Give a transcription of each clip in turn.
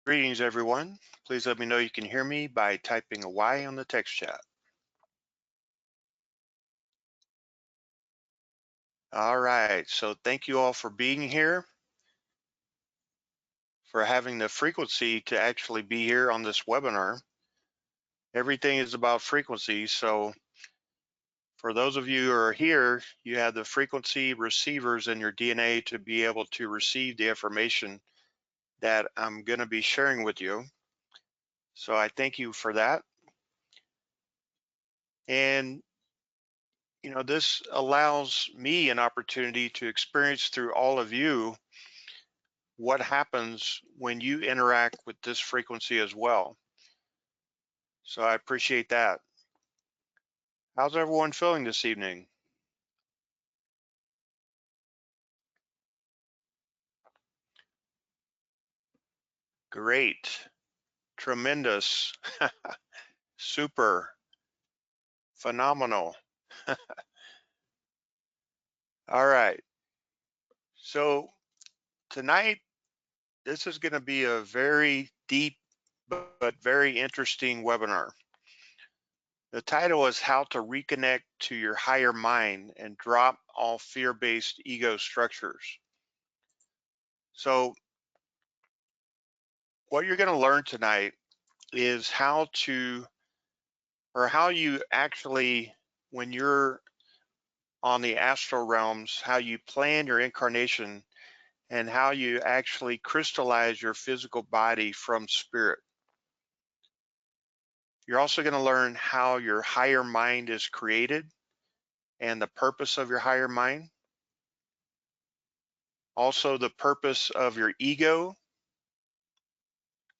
Greetings, everyone. Please let me know you can hear me by typing a Y on the text chat. All right, so thank you all for being here, for having the frequency to actually be here on this webinar. Everything is about frequency, so for those of you who are here, you have the frequency receivers in your DNA to be able to receive the information that I'm going to be sharing with you. So I thank you for that. And this allows me an opportunity to experience through all of you what happens when you interact with this frequency as well. So I appreciate that. How's everyone feeling this evening? Great, tremendous, super, phenomenal. All right. So tonight, this is going to be a very deep but very interesting webinar. The title is How to Reconnect to Your Higher Mind and Drop All Fear-Based Ego Structures. So what you're going to learn tonight is how you actually, when you're on the astral realms, how you plan your incarnation and how you actually crystallize your physical body from spirit. You're also going to learn how your higher mind is created and the purpose of your higher mind. Also the purpose of your ego.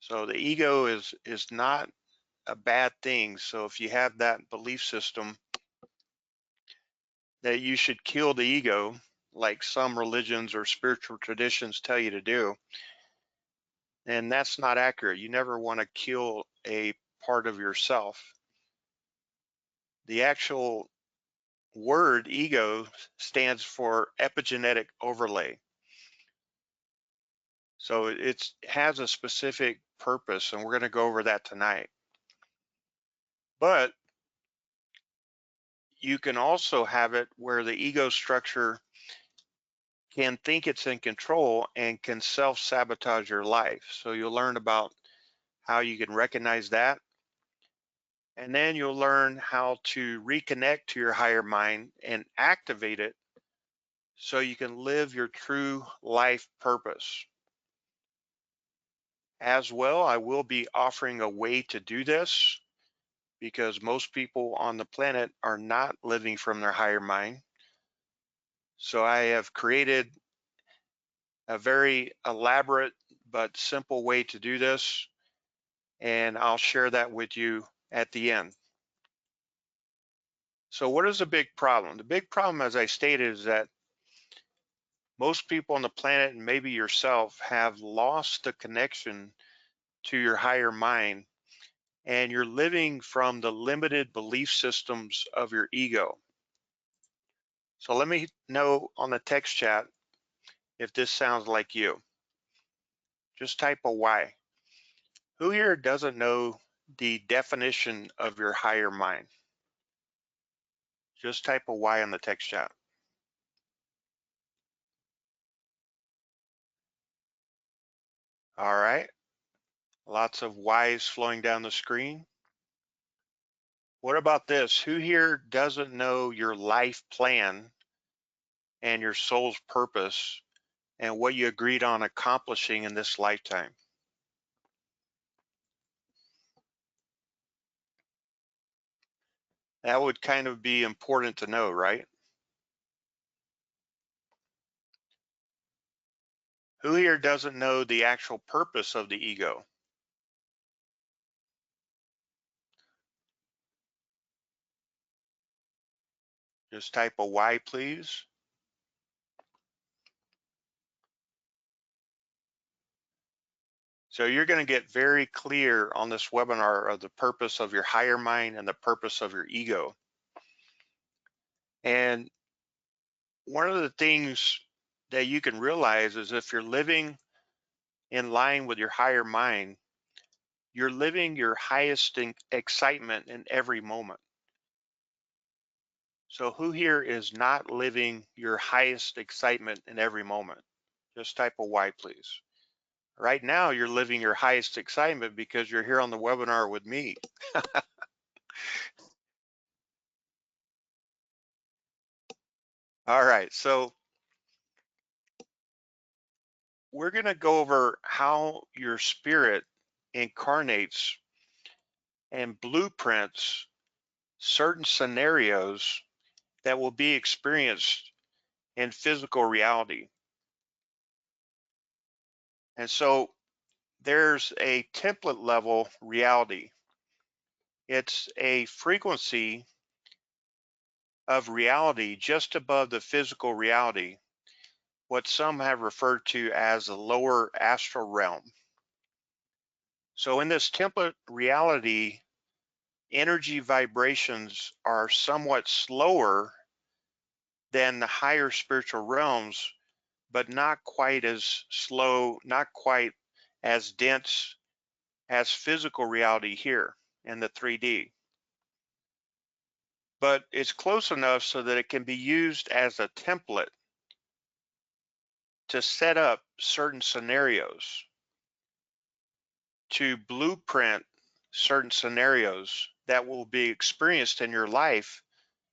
So the ego is not a bad thing. So if you have that belief system that you should kill the ego, like some religions or spiritual traditions tell you to do, and that's not accurate. You never want to kill a part of yourself. The actual word ego stands for epigenetic overlay. So it has a specific purpose, and we're going to go over that tonight. But you can also have it where the ego structure can think it's in control and can self-sabotage your life. So you'll learn about how you can recognize that. And then you'll learn how to reconnect to your higher mind and activate it so you can live your true life purpose. As well, I will be offering a way to do this because most people on the planet are not living from their higher mind. So I have created a very elaborate but simple way to do this, and I'll share that with you at the end. So what is the big problem? The big problem, as I stated, is that most people on the planet, and maybe yourself, have lost the connection to your higher mind, and you're living from the limited belief systems of your ego. So let me know on the text chat if this sounds like you. Just type a Y. Who here doesn't know the definition of your higher mind? Just type a Y on the text chat. All right. Lots of Y's flowing down the screen. What about this? Who here doesn't know your life plan and your soul's purpose and what you agreed on accomplishing in this lifetime? That would kind of be important to know, right? Who here doesn't know the actual purpose of the ego? Just type a Y, please. So you're going to get very clear on this webinar of the purpose of your higher mind and the purpose of your ego. And one of the things that you can realize is if you're living in line with your higher mind, you're living your highest excitement in every moment. So who here is not living your highest excitement in every moment? Just type a Y, please. Right now, you're living your highest excitement because you're here on the webinar with me. All right, so we're going to go over how your spirit incarnates and blueprints certain scenarios that will be experienced in physical reality. And so there's a template level reality. It's a frequency of reality just above the physical reality, what some have referred to as the lower astral realm. So in this template reality, energy vibrations are somewhat slower than the higher spiritual realms, but not quite as slow, not quite as dense as physical reality here in the 3D. But it's close enough so that it can be used as a template to set up certain scenarios, to blueprint certain scenarios that will be experienced in your life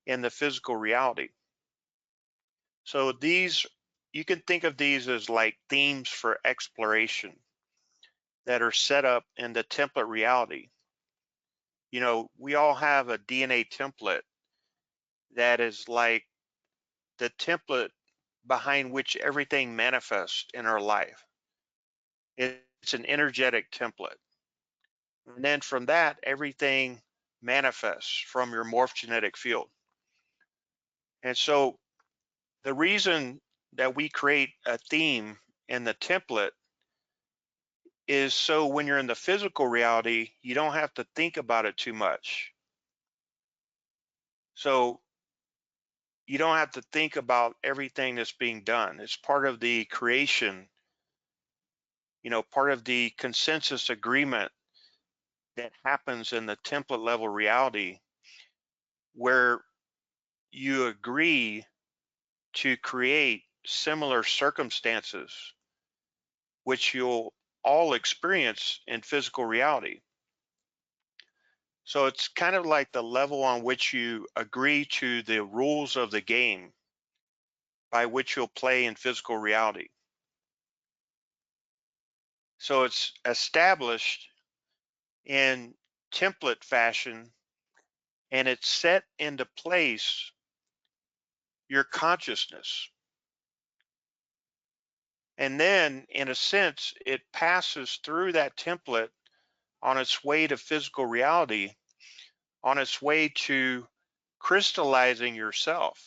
in the physical reality. So these, you can think of these as like themes for exploration that are set up in the template reality. You know, we all have a DNA template that is like the template behind which everything manifests in our life. It's an energetic template. And then from that, everything manifests from your morphogenetic field. And so the reason that we create a theme in the template is so when you're in the physical reality, you don't have to think about it too much. So you don't have to think about everything that's being done. It's part of the creation, you know, part of the consensus agreement that happens in the template level reality where you agree to create similar circumstances which you'll all experience in physical reality. So it's kind of like the level on which you agree to the rules of the game by which you'll play in physical reality. So it's established in template fashion and it's set into place your consciousness. And then, in a sense, it passes through that template on its way to physical reality, on its way to crystallizing yourself.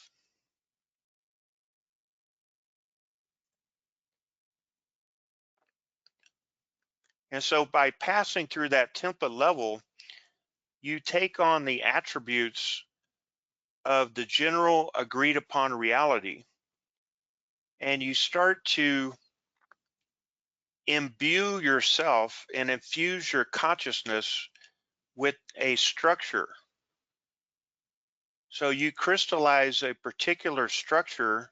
And so by passing through that template level, you take on the attributes of the general agreed upon reality, and you start to imbue yourself and infuse your consciousness with a structure. So you crystallize a particular structure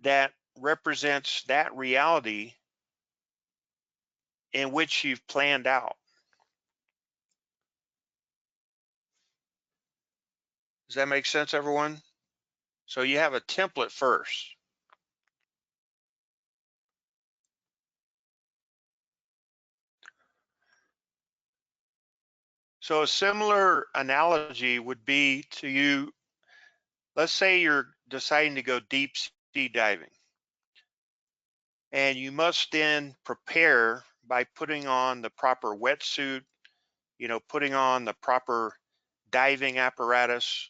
that represents that reality in which you've planned out. Does that make sense, everyone? So you have a template first. So a similar analogy would be to you, let's say you're deciding to go deep sea diving, and you must then prepare by putting on the proper wetsuit, you know, putting on the proper diving apparatus.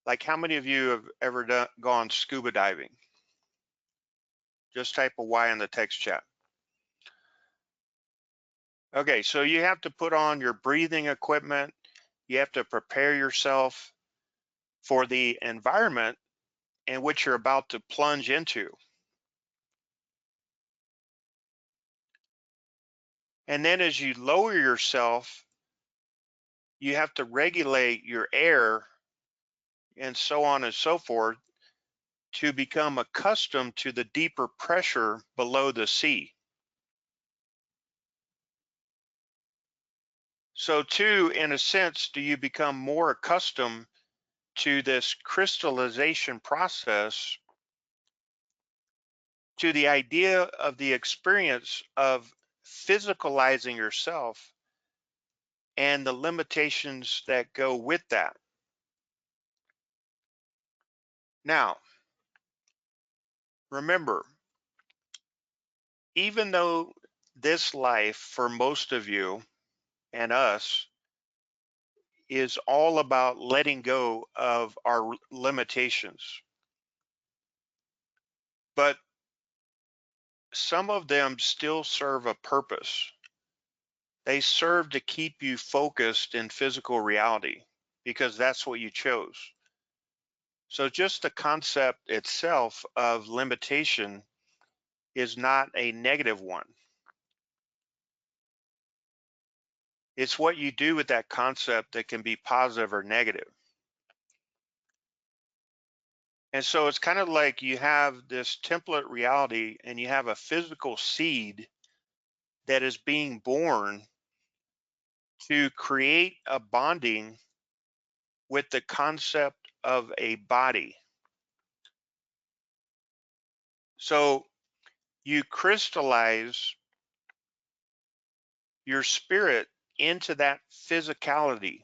Like how many of you have ever gone scuba diving? Just type a Y in the text chat. Okay, so you have to put on your breathing equipment. You have to prepare yourself for the environment in which you're about to plunge into. And then as you lower yourself, you have to regulate your air and so on and so forth to become accustomed to the deeper pressure below the sea. So, too, in a sense, do you become more accustomed to this crystallization process, to the idea of the experience of physicalizing yourself and the limitations that go with that. Now, remember, even though this life for most of you and us is all about letting go of our limitations, but some of them still serve a purpose. They serve to keep you focused in physical reality because that's what you chose. So, just the concept itself of limitation is not a negative one. It's what you do with that concept that can be positive or negative. And so it's kind of like you have this template reality and you have a physical seed that is being born to create a bonding with the concept of a body. So you crystallize your spirit into that physicality.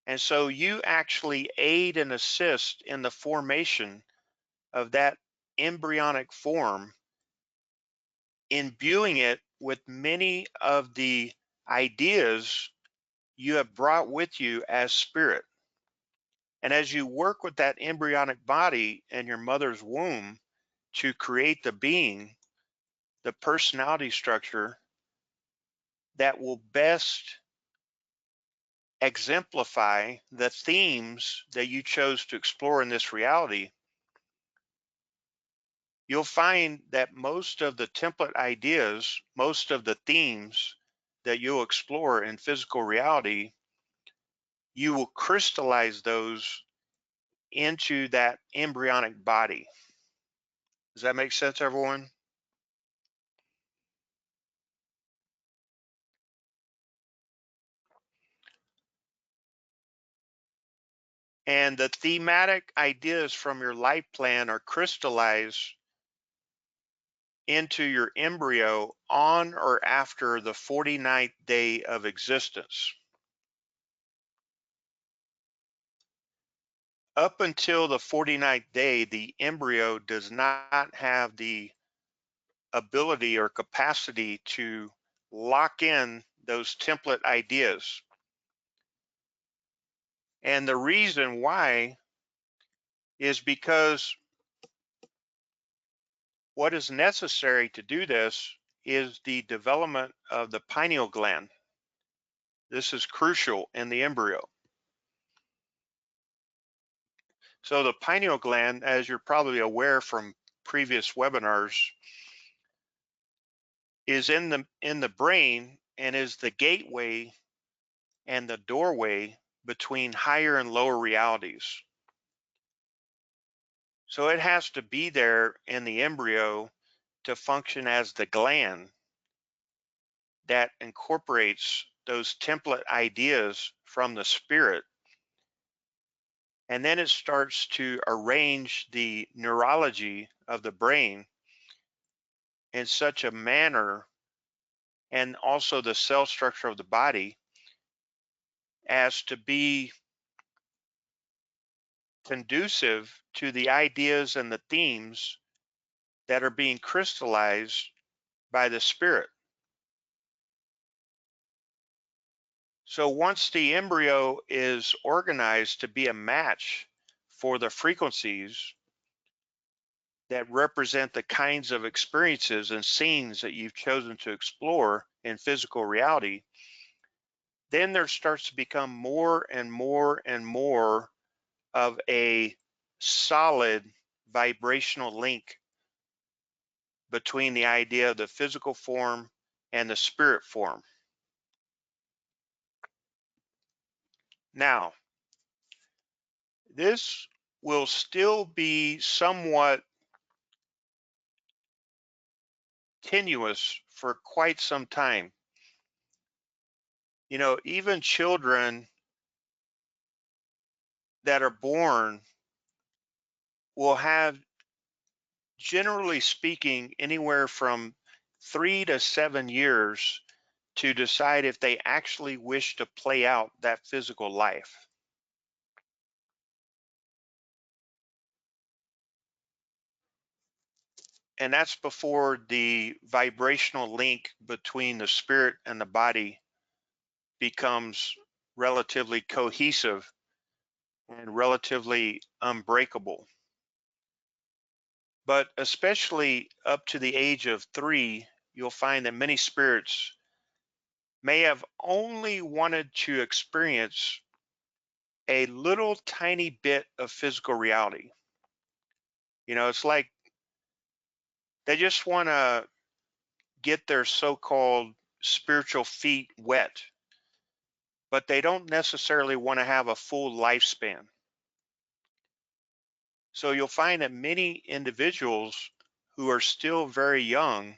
And so you actually aid and assist in the formation of that embryonic form, imbuing it with many of the ideas you have brought with you as spirit. And as you work with that embryonic body in your mother's womb to create the being, the personality structure that will best exemplify the themes that you chose to explore in this reality, you'll find that most of the template ideas, most of the themes that you'll explore in physical reality, you will crystallize those into that embryonic body. Does that make sense, everyone? And the thematic ideas from your life plan are crystallized into your embryo on or after the 49th day of existence. Up until the 49th day, the embryo does not have the ability or capacity to lock in those template ideas. And the reason why is because what is necessary to do this is the development of the pineal gland. This is crucial in the embryo. So the pineal gland, as you're probably aware from previous webinars, is in the brain and is the gateway and the doorway between higher and lower realities. So it has to be there in the embryo to function as the gland that incorporates those template ideas from the spirit. And then it starts to arrange the neurology of the brain in such a manner, and also the cell structure of the body, as to be conducive to the ideas and the themes that are being crystallized by the spirit. So once the embryo is organized to be a match for the frequencies that represent the kinds of experiences and scenes that you've chosen to explore in physical reality, then there starts to become more and more and more of a solid vibrational link between the idea of the physical form and the spirit form. Now, this will still be somewhat tenuous for quite some time. Even children that are born will have, generally speaking, anywhere from 3 to 7 years to decide if they actually wish to play out that physical life. And that's before the vibrational link between the spirit and the body becomes relatively cohesive and relatively unbreakable. But especially up to the age of 3, you'll find that many spirits may have only wanted to experience a little tiny bit of physical reality. It's like they just want to get their so-called spiritual feet wet, but they don't necessarily want to have a full lifespan. So you'll find that many individuals who are still very young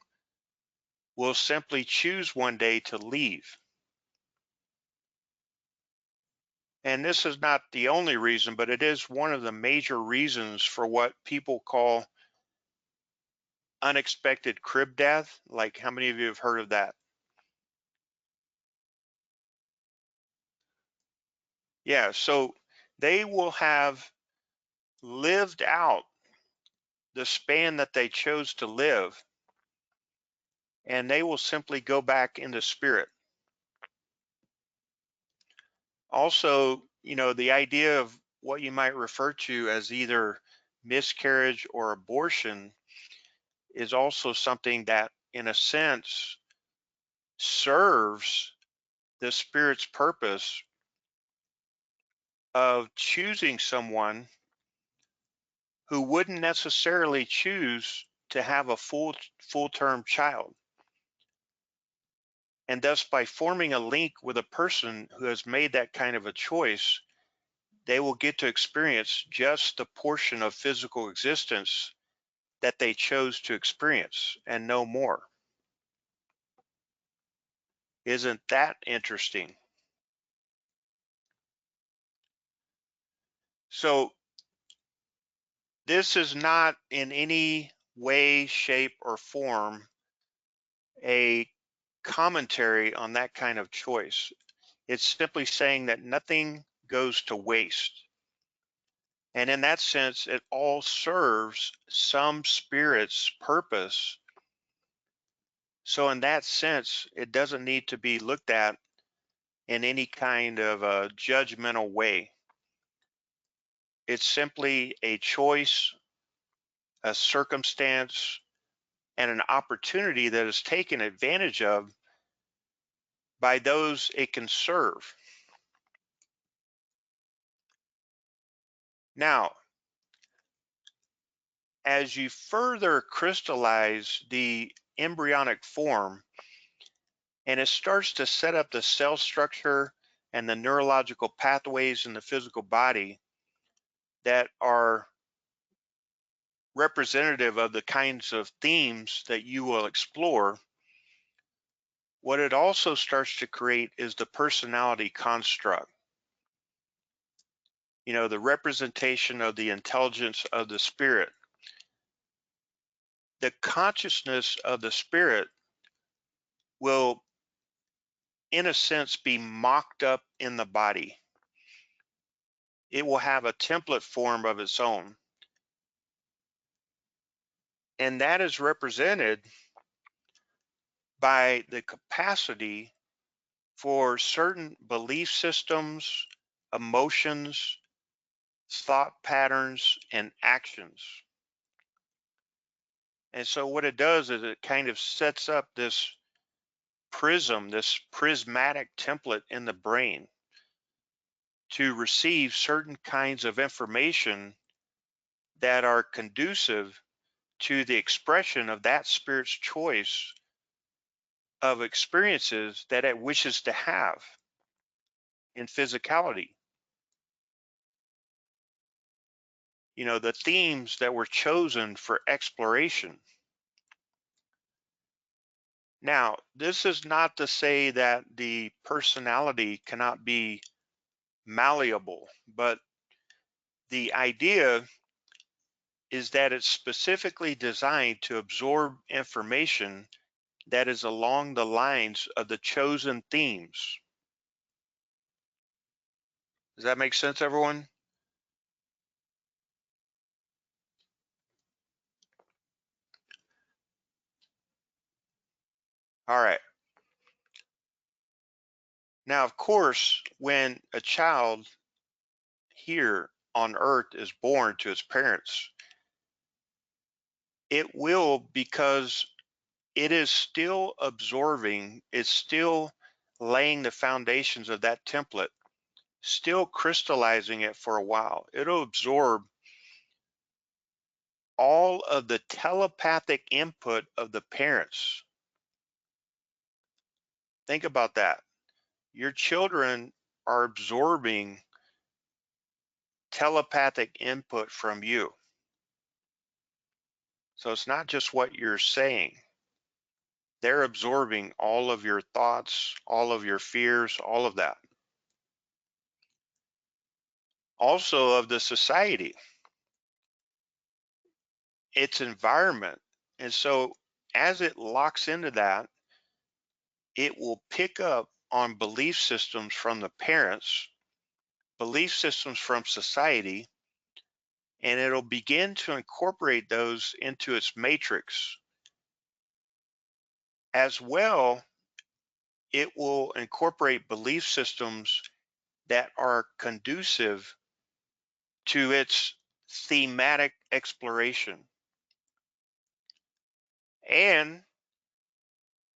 will simply choose one day to leave. And this is not the only reason, but it is one of the major reasons for what people call unexpected crib death. Like, how many of you have heard of that? Yeah, so they will have lived out the span that they chose to live, and they will simply go back into spirit. Also, the idea of what you might refer to as either miscarriage or abortion is also something that, in a sense, serves the spirit's purpose of choosing someone who wouldn't necessarily choose to have a full-term child. And thus, by forming a link with a person who has made that kind of a choice, they will get to experience just the portion of physical existence that they chose to experience and no more. Isn't that interesting? So, this is not in any way, shape, or form a commentary on that kind of choice. It's simply saying that nothing goes to waste. And in that sense, it all serves some spirit's purpose. So, in that sense, it doesn't need to be looked at in any kind of a judgmental way. It's simply a choice, a circumstance, and an opportunity that is taken advantage of by those it can serve. Now, as you further crystallize the embryonic form and it starts to set up the cell structure and the neurological pathways in the physical body that are representative of the kinds of themes that you will explore, what it also starts to create is the personality construct. The representation of the intelligence of the spirit. The consciousness of the spirit will, in a sense, be mocked up in the body. It will have a template form of its own. And that is represented by the capacity for certain belief systems, emotions, thought patterns, and actions. And so what it does is it kind of sets up this prism, this prismatic template in the brain to receive certain kinds of information that are conducive to the expression of that spirit's choice of experiences that it wishes to have in physicality. The themes that were chosen for exploration. Now, this is not to say that the personality cannot be malleable, but the idea is that it's specifically designed to absorb information that is along the lines of the chosen themes. Does that make sense, everyone? All right. Now, of course, when a child here on earth is born to its parents, it will, because it is still absorbing, it's still laying the foundations of that template, still crystallizing it for a while. It'll absorb all of the telepathic input of the parents. Think about that. Your children are absorbing telepathic input from you. So it's not just what you're saying. They're absorbing all of your thoughts, all of your fears, all of that. Also of the society, its environment. And so as it locks into that, it will pick up on belief systems from the parents, belief systems from society, and it'll begin to incorporate those into its matrix. As well, it will incorporate belief systems that are conducive to its thematic exploration. And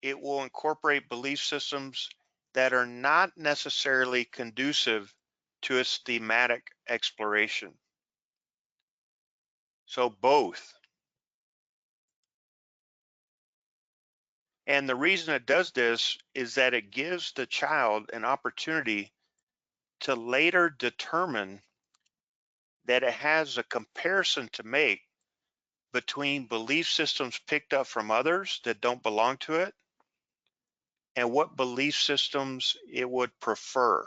it will incorporate belief systems that are not necessarily conducive to its thematic exploration. So both. And the reason it does this is that it gives the child an opportunity to later determine that it has a comparison to make between belief systems picked up from others that don't belong to it and what belief systems it would prefer.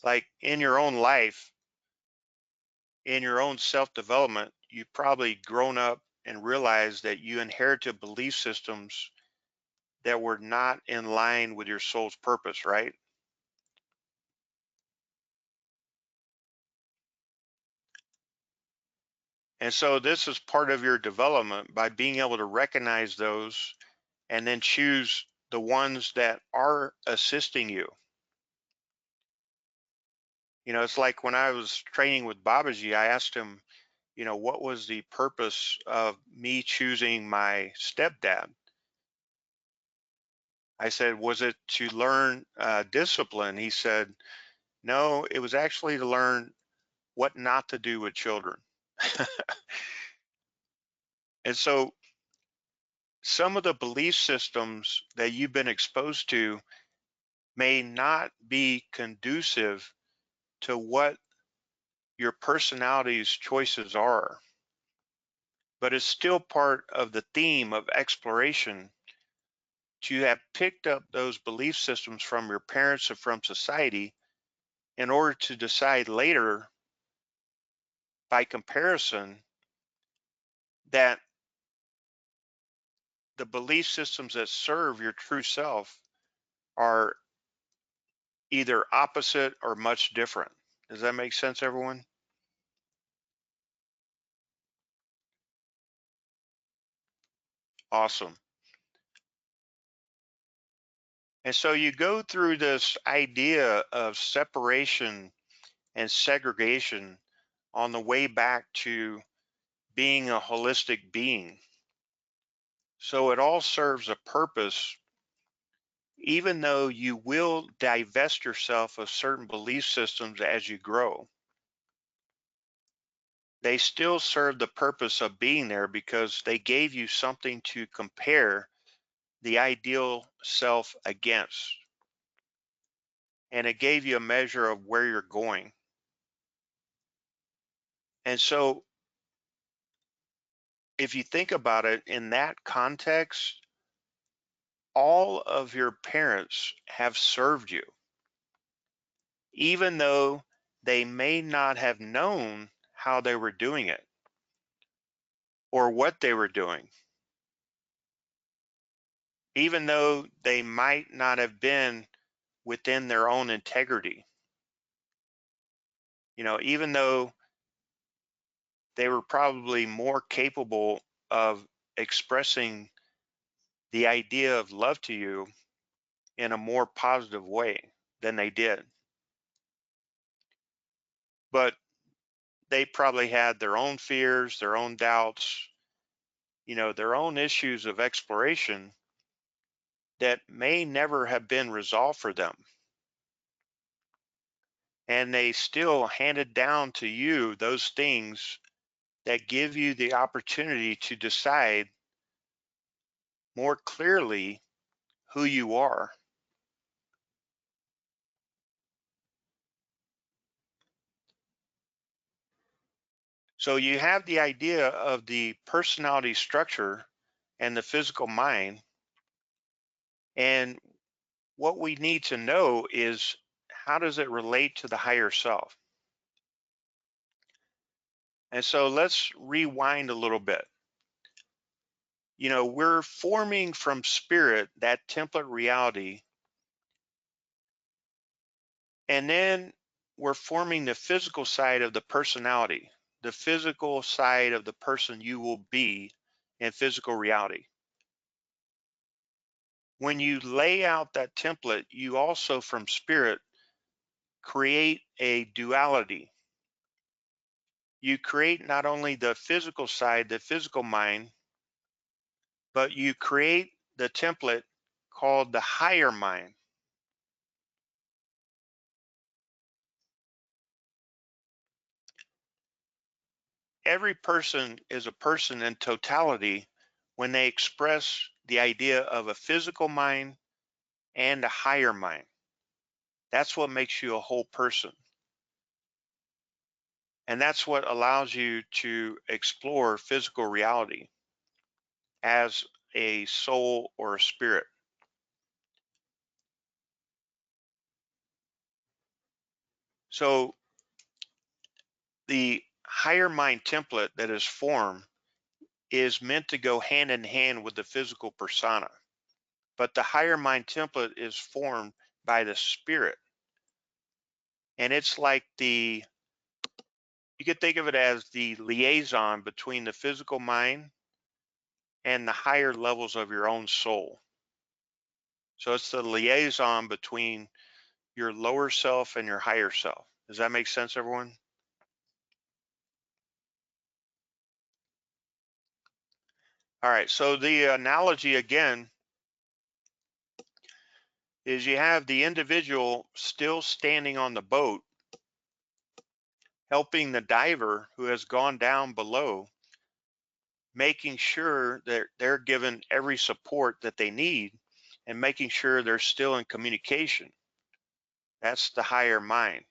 Like in your own life, in your own self-development, you've probably grown up and realized that you inherited belief systems that were not in line with your soul's purpose, right? And so this is part of your development by being able to recognize those and then choose the ones that are assisting you. It's like when I was training with Babaji, I asked him, what was the purpose of me choosing my stepdad? I said, was it to learn discipline? He said, no, it was actually to learn what not to do with children. And so some of the belief systems that you've been exposed to may not be conducive to what your personality's choices are, but it's still part of the theme of exploration to have picked up those belief systems from your parents and from society in order to decide later by comparison that the belief systems that serve your true self are either opposite or much different. Does that make sense, everyone? Awesome. And so you go through this idea of separation and segregation on the way back to being a holistic being. So it all serves a purpose, even though you will divest yourself of certain belief systems as you grow. they still serve the purpose of being there because they gave you something to compare the ideal self against. And it gave you a measure of where you're going. And so, if you think about it in that context, all of your parents have served you, even though they may not have known how they were doing it or what they were doing, even though they might not have been within their own integrity. Even though they were probably more capable of expressing the idea of love to you in a more positive way than they did. But they probably had their own fears, their own doubts, their own issues of exploration that may never have been resolved for them. And they still handed down to you those things that give you the opportunity to decide more clearly who you are. So you have the idea of the personality structure and the physical mind. And what we need to know is, how does it relate to the higher self? And so let's rewind a little bit. We're forming from spirit, that template reality, and then we're forming the physical side of the personality, the physical side of the person you will be in physical reality. When you lay out that template, you also from spirit create a duality. You create not only the physical side, the physical mind, but you create the template called the higher mind. Every person is a person in totality when they express the idea of a physical mind and a higher mind. That's what makes you a whole person. And that's what allows you to explore physical reality as a soul or a spirit. So the higher mind template that is formed is meant to go hand in hand with the physical persona. But the higher mind template is formed by the spirit. And it's like you could think of it as the liaison between the physical mind and the higher levels of your own soul. So it's the liaison between your lower self and your higher self. Does that make sense, everyone? All right. So the analogy again is, you have the individual still standing on the boat, helping the diver who has gone down below, making sure that they're given every support that they need and making sure they're still in communication. That's the higher mind,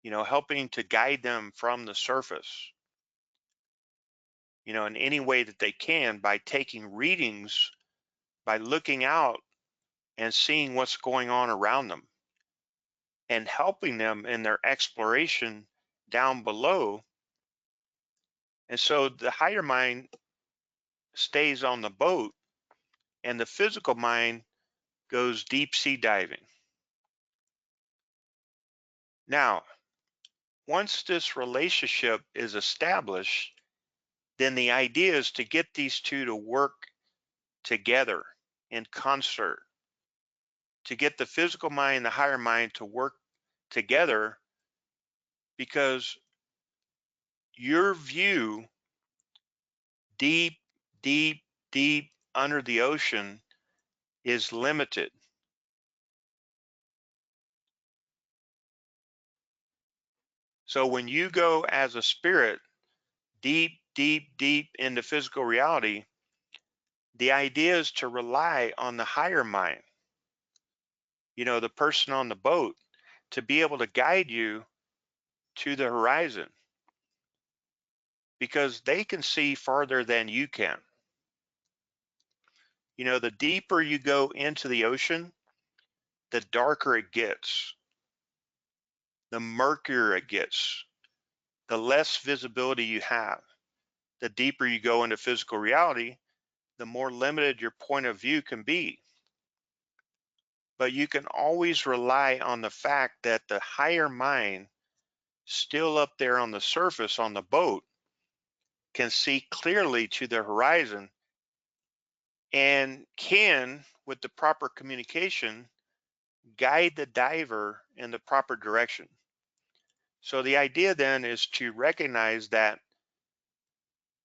helping to guide them from the surface, in any way that they can, by taking readings, by looking out and seeing what's going on around them and helping them in their exploration down below. And so the higher mind stays on the boat and the physical mind goes deep sea diving. Now, once this relationship is established, then the idea is to get these two to work together in concert, to get the physical mind and the higher mind to work together, because your view deep, deep, deep under the ocean is limited. So when you go as a spirit deep, deep, deep into physical reality, the idea is to rely on the higher mind, the person on the boat, to be able to guide you to the horizon because they can see farther than you can. The deeper you go into the ocean, the darker it gets, the murkier it gets, the less visibility you have. The deeper you go into physical reality, the more limited your point of view can be. But you can always rely on the fact that the higher mind, still up there on the surface on the boat, can see clearly to the horizon and can, with the proper communication, guide the diver in the proper direction. So the idea then is to recognize that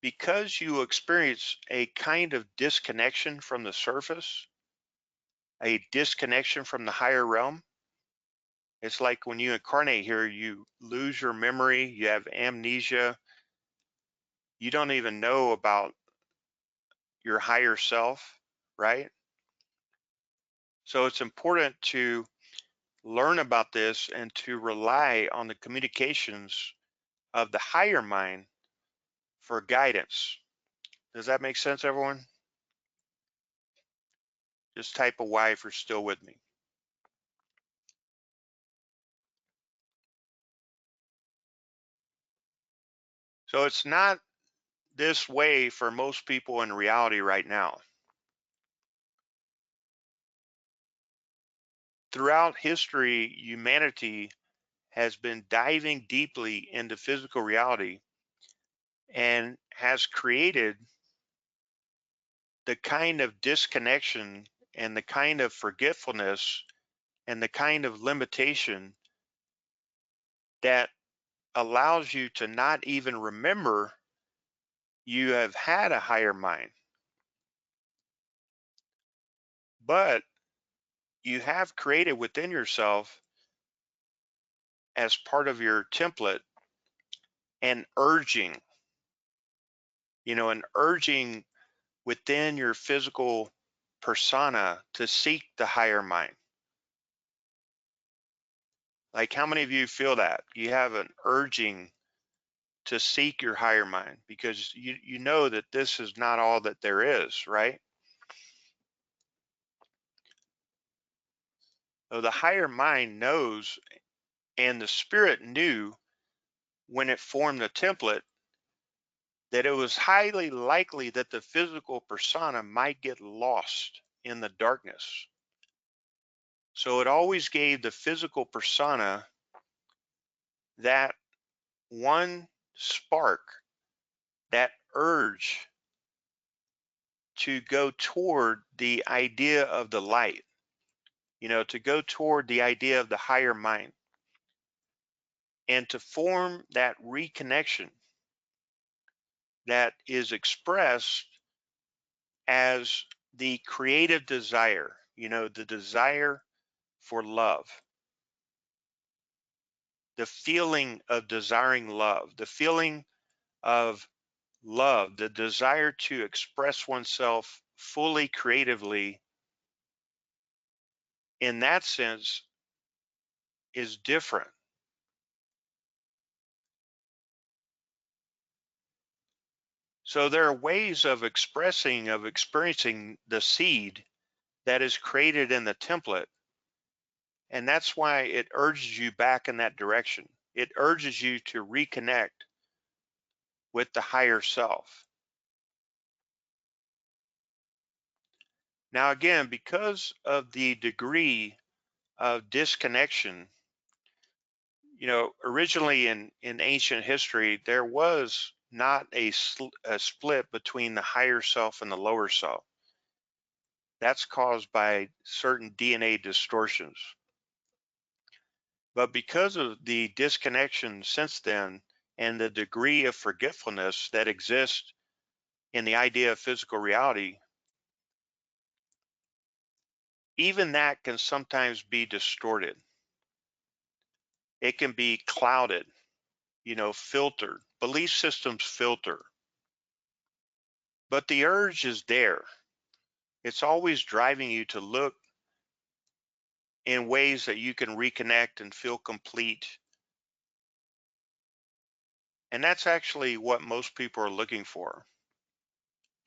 because you experience a kind of disconnection from the surface, a disconnection from the higher realm, it's like when you incarnate here, you lose your memory, you have amnesia, you don't even know about your higher self, right? So it's important to learn about this and to rely on the communications of the higher mind for guidance. Does that make sense, everyone? Just type a Y if you're still with me. So it's not this way for most people in reality right now. Throughout history, humanity has been diving deeply into physical reality and has created the kind of disconnection and the kind of forgetfulness and the kind of limitation that allows you to not even remember you have had a higher mind. But you have created within yourself, as part of your template, an urging, an urging within your physical persona to seek the higher mind. Like, how many of you feel that? You have an urging to seek your higher mind because you know that this is not all that there is, right? So the higher mind knows, and the spirit knew when it formed the template, that it was highly likely that the physical persona might get lost in the darkness. So it always gave the physical persona that one spark, that urge to go toward the idea of the light, to go toward the idea of the higher mind and to form that reconnection that is expressed as the creative desire, the desire for love, the feeling of desiring love, the feeling of love, the desire to express oneself fully creatively, in that sense, is different. So there are ways of experiencing the seed that is created in the template. And that's why it urges you back in that direction. It urges you to reconnect with the higher self. Now, again, because of the degree of disconnection, originally in ancient history, there was not a split between the higher self and the lower self. That's caused by certain DNA distortions. But because of the disconnection since then and the degree of forgetfulness that exists in the idea of physical reality, even that can sometimes be distorted. It can be clouded. filtered. Belief systems filter. But the urge is there. It's always driving you to look in ways that you can reconnect and feel complete. And that's actually what most people are looking for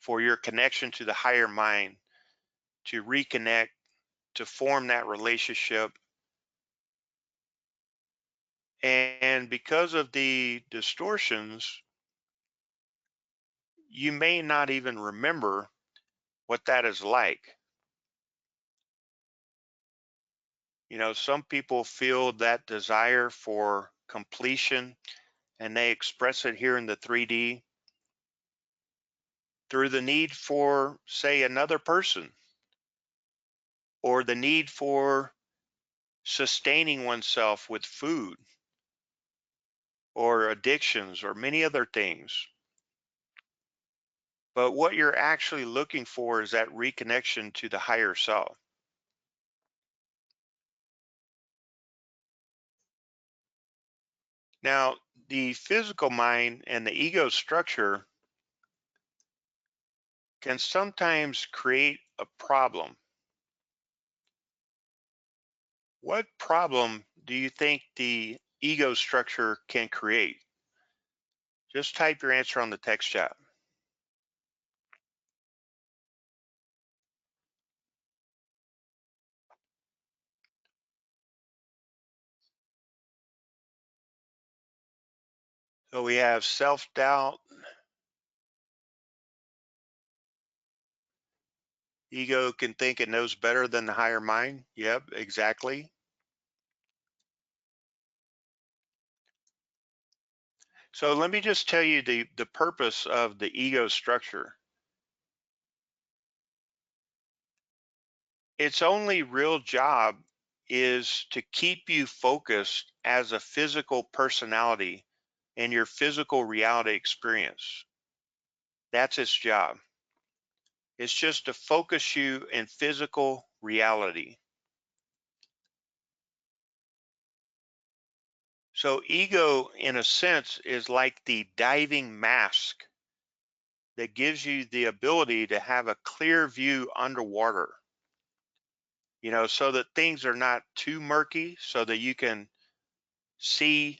your connection to the higher mind, to reconnect, to form that relationship. And because of the distortions, you may not even remember what that is like. Some people feel that desire for completion and they express it here in the 3D through the need for, say, another person, or the need for sustaining oneself with food or addictions or many other things. But what you're actually looking for is that reconnection to the higher self. Now, the physical mind and the ego structure can sometimes create a problem. What problem do you think the ego structure can create? Just type your answer on the text chat. So we have self doubt. Ego can think it knows better than the higher mind. Yep, exactly. So let me just tell you the purpose of the ego structure. Its only real job is to keep you focused as a physical personality in your physical reality experience. That's its job. It's just to focus you in physical reality. So, ego, in a sense, is like the diving mask that gives you the ability to have a clear view underwater, so that things are not too murky, so that you can see,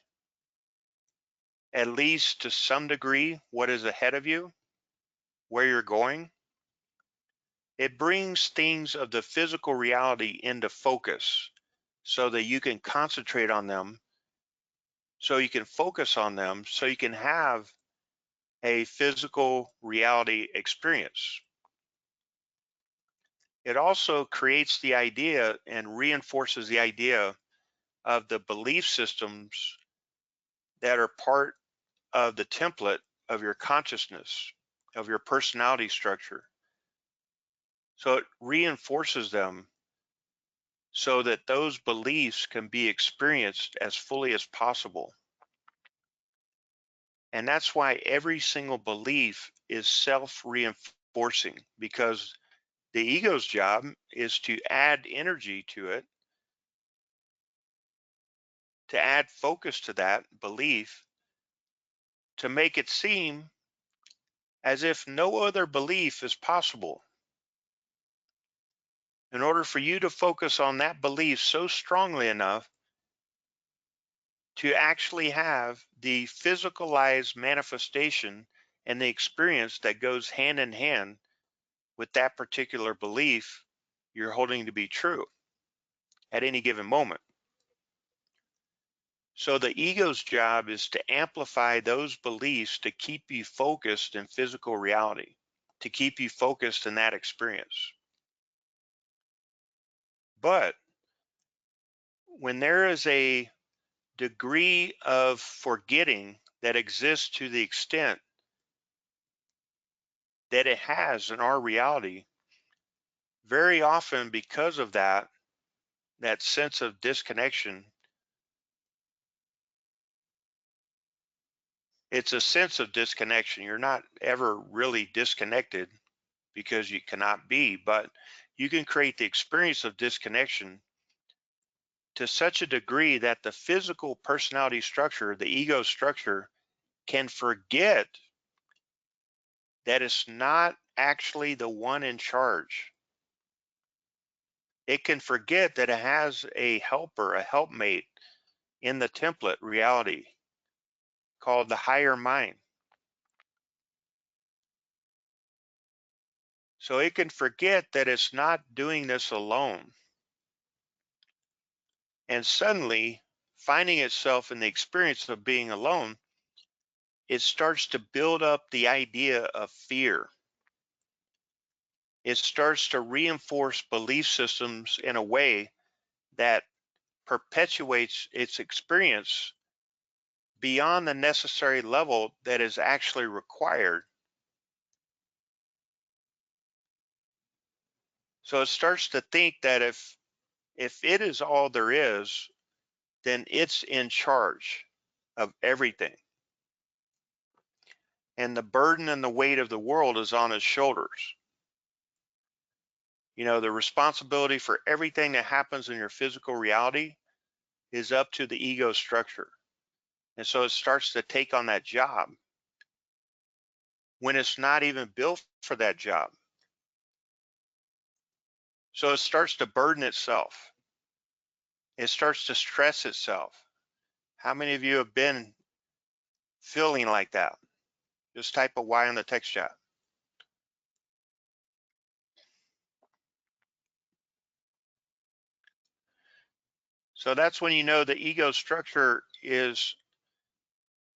at least to some degree, what is ahead of you, where you're going. It brings things of the physical reality into focus so that you can concentrate on them, so you can focus on them, so you can have a physical reality experience. It also creates the idea and reinforces the idea of the belief systems that are part of the template of your consciousness, of your personality structure. So it reinforces them so that those beliefs can be experienced as fully as possible. And that's why every single belief is self reinforcing, because the ego's job is to add energy to it, to add focus to that belief, to make it seem as if no other belief is possible. In order for you to focus on that belief so strongly enough to actually have the physicalized manifestation and the experience that goes hand in hand with that particular belief you're holding to be true at any given moment. So the ego's job is to amplify those beliefs to keep you focused in physical reality, to keep you focused in that experience. But when there is a degree of forgetting that exists to the extent that it has in our reality, very often because of that sense of disconnection, it's a sense of disconnection. You're not ever really disconnected because you cannot be, but you can create the experience of disconnection to such a degree that the physical personality structure, the ego structure, can forget that it's not actually the one in charge. It can forget that it has a helper, a helpmate in the template reality called the higher mind. So it can forget that it's not doing this alone. And suddenly, finding itself in the experience of being alone, it starts to build up the idea of fear. It starts to reinforce belief systems in a way that perpetuates its experience beyond the necessary level that is actually required. So it starts to think that if it is all there is, then it's in charge of everything. And the burden and the weight of the world is on its shoulders. The responsibility for everything that happens in your physical reality is up to the ego structure. And so it starts to take on that job when it's not even built for that job. So it starts to burden itself. It starts to stress itself. How many of you have been feeling like that? Just type a Y on the text chat. So that's when you know the ego structure is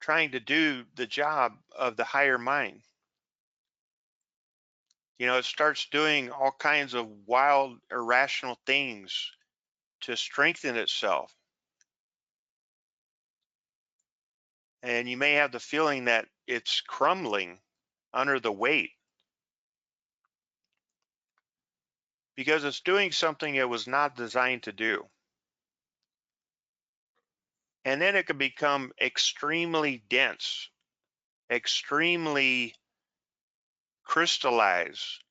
trying to do the job of the higher mind. It starts doing all kinds of wild, irrational things to strengthen itself. And you may have the feeling that it's crumbling under the weight because it's doing something it was not designed to do. And then it can become extremely dense, extremely crystallized.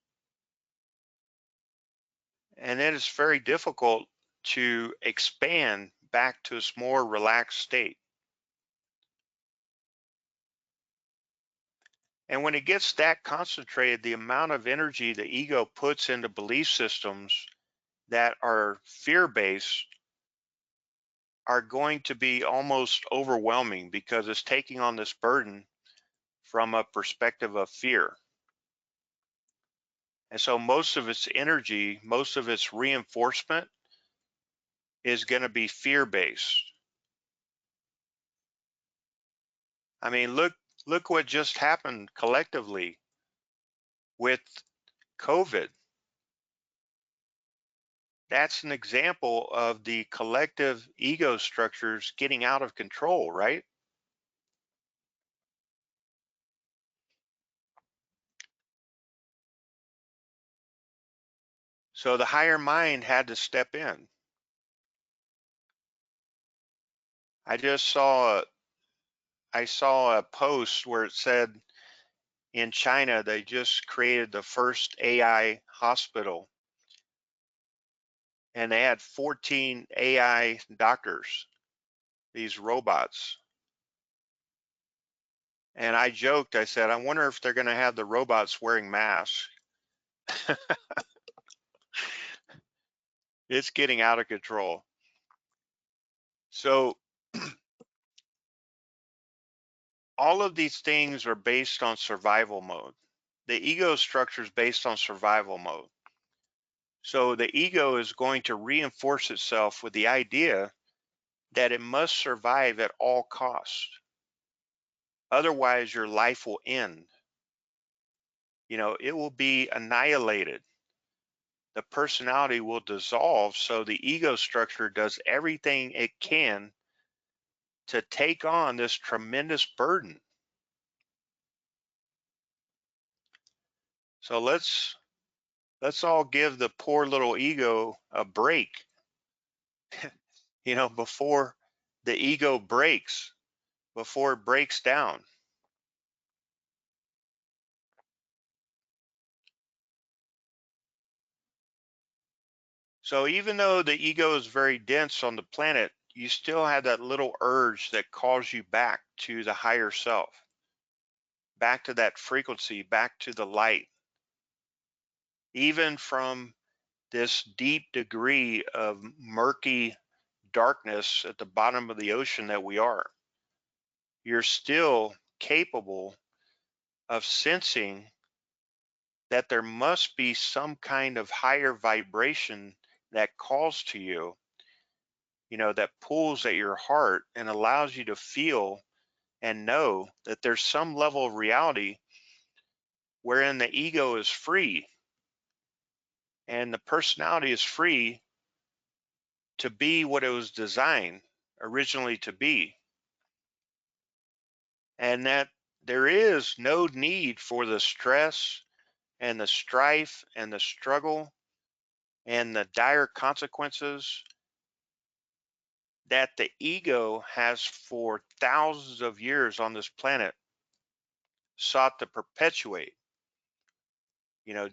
And then it's very difficult to expand back to its more relaxed state. And when it gets that concentrated, the amount of energy the ego puts into belief systems that are fear-based are going to be almost overwhelming because it's taking on this burden from a perspective of fear. And so most of its energy, most of its reinforcement is going to be fear-based. I mean, look what just happened collectively with COVID. That's an example of the collective ego structures getting out of control, right? So the higher mind had to step in. I saw a post where it said in China they just created the first AI hospital and they had 14 AI doctors, these robots. And I joked, I said, I wonder if they're going to have the robots wearing masks. It's getting out of control. So all of these things are based on survival mode. The ego structure is based on survival mode. So the ego is going to reinforce itself with the idea that it must survive at all costs. Otherwise, your life will end. It will be annihilated. The personality will dissolve. So the ego structure does everything it can to take on this tremendous burden. So let's all give the poor little ego a break, before the ego breaks, before it breaks down. So even though the ego is very dense on the planet, you still have that little urge that calls you back to the higher self, back to that frequency, back to the light, even from this deep degree of murky darkness at the bottom of the ocean that we are. You're still capable of sensing that there must be some kind of higher vibration that calls to you, that pulls at your heart and allows you to feel and know that there's some level of reality wherein the ego is free and the personality is free to be what it was designed originally to be. And that there is no need for the stress and the strife and the struggle and the dire consequences that the ego has for thousands of years on this planet sought to perpetuate,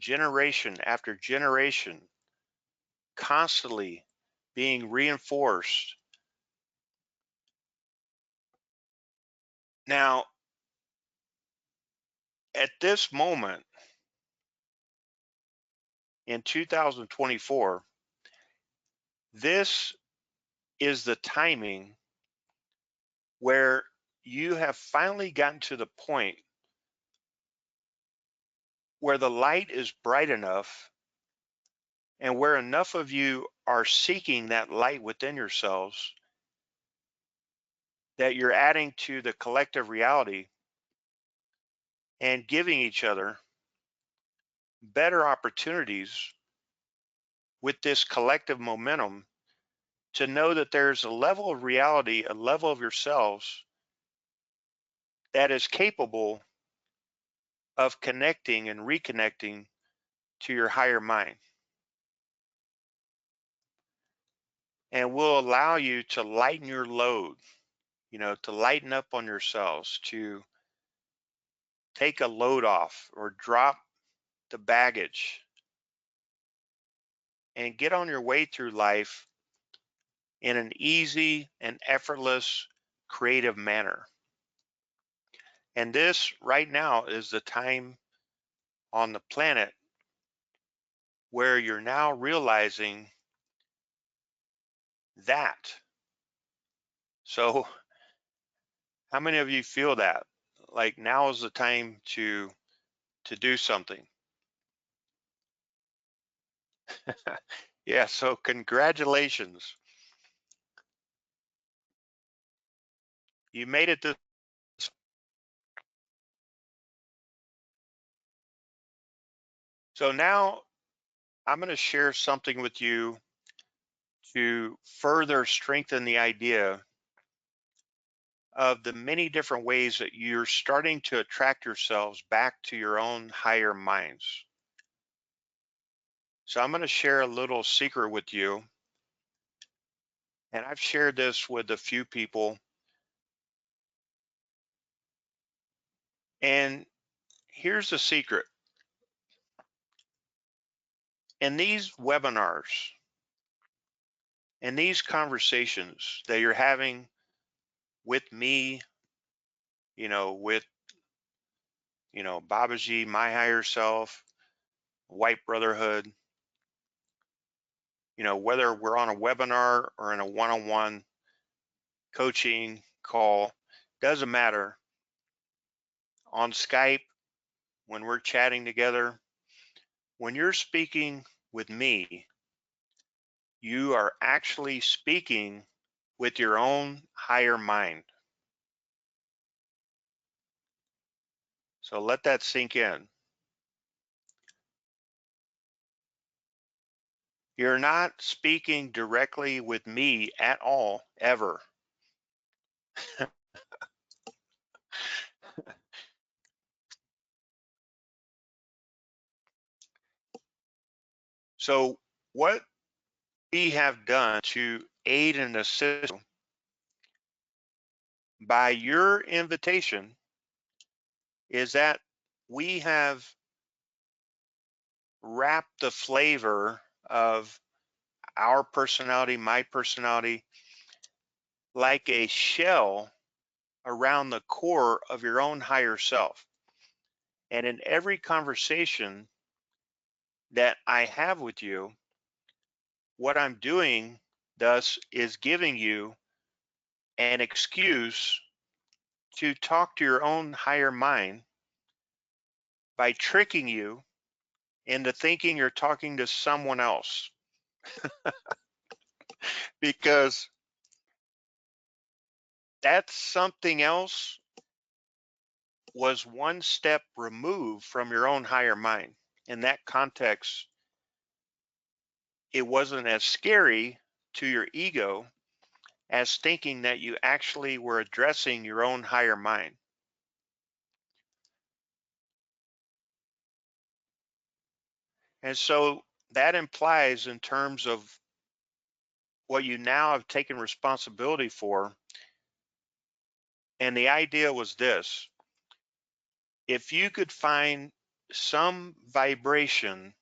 generation after generation, constantly being reinforced. Now, at this moment in 2024, this is the timing where you have finally gotten to the point where the light is bright enough and where enough of you are seeking that light within yourselves that you're adding to the collective reality and giving each other better opportunities with this collective momentum to know that there's a level of reality, a level of yourselves that is capable of connecting and reconnecting to your higher mind and will allow you to lighten your load, to lighten up on yourselves, to take a load off or drop the baggage and get on your way through life in an easy and effortless, creative manner. And this right now is the time on the planet where you're now realizing that. So, how many of you feel that? Like now is the time to do something. Yeah, so congratulations. You made it this. So now I'm going to share something with you to further strengthen the idea of the many different ways that you're starting to attract yourselves back to your own higher minds. So I'm going to share a little secret with you, and I've shared this with a few people. And here's the secret. In these webinars and these conversations that you're having with me, with, Babaji, my higher self, White Brotherhood, whether we're on a webinar or in a one-on-one coaching call, doesn't matter. On Skype, when we're chatting together, when you're speaking with me, you are actually speaking with your own higher mind. So let that sink in. You're not speaking directly with me at all, ever. So what we have done to aid and assist you by your invitation is that we have wrapped the flavor of our personality, my personality, like a shell around the core of your own higher self. And in every conversation that I have with you, what I'm doing thus is giving you an excuse to talk to your own higher mind by tricking you into thinking you're talking to someone else, because that something else was one step removed from your own higher mind. In that context, it wasn't as scary to your ego as thinking that you actually were addressing your own higher mind. And so that implies, in terms of what you now have taken responsibility for, and the idea was this: if you could find some vibration,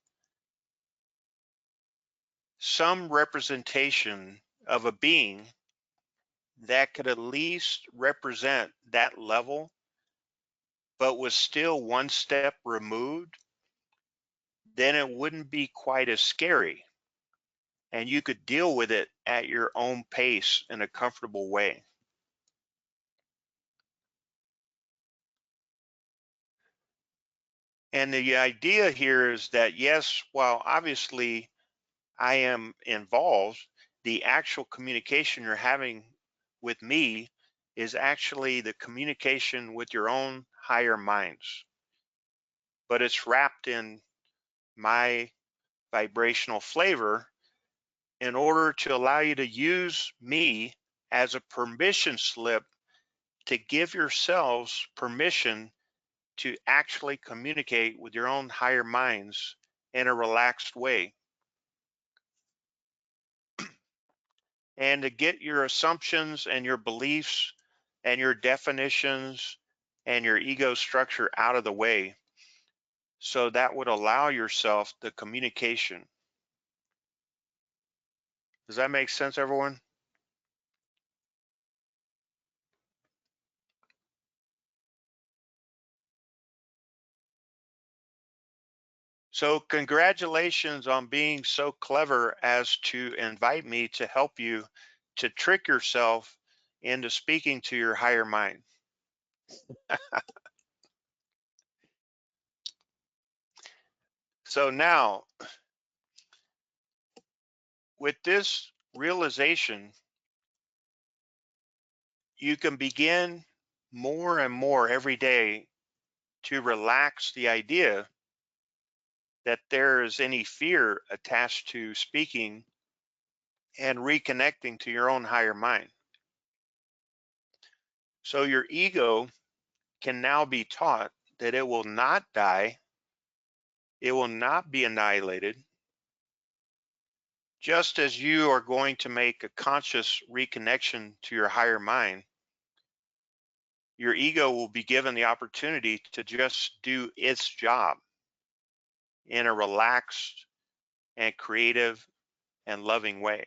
some representation of a being that could at least represent that level, but was still one step removed, then it wouldn't be quite as scary. And you could deal with it at your own pace in a comfortable way. And the idea here is that, yes, while obviously I am involved, the actual communication you're having with me is actually the communication with your own higher minds, but it's wrapped in my vibrational flavor in order to allow you to use me as a permission slip to give yourselves permission to actually communicate with your own higher minds in a relaxed way, and to get your assumptions and your beliefs and your definitions and your ego structure out of the way, so that would allow yourself the communication. Does that make sense, everyone? So congratulations on being so clever as to invite me to help you to trick yourself into speaking to your higher mind. So now, with this realization, you can begin more and more every day to relax the idea that there is any fear attached to speaking and reconnecting to your own higher mind. So your ego can now be taught that it will not die, it will not be annihilated, just as you are going to make a conscious reconnection to your higher mind. Your ego will be given the opportunity to just do its job in a relaxed and creative and loving way.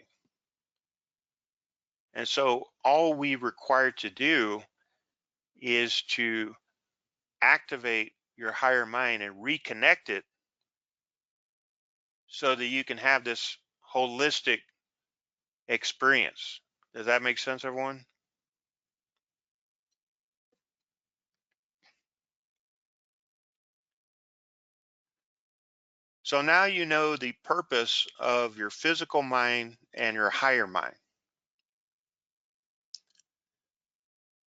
And so all we require to do is to activate your higher mind and reconnect it so that you can have this holistic experience. Does that make sense, everyone? So now you know the purpose of your physical mind and your higher mind.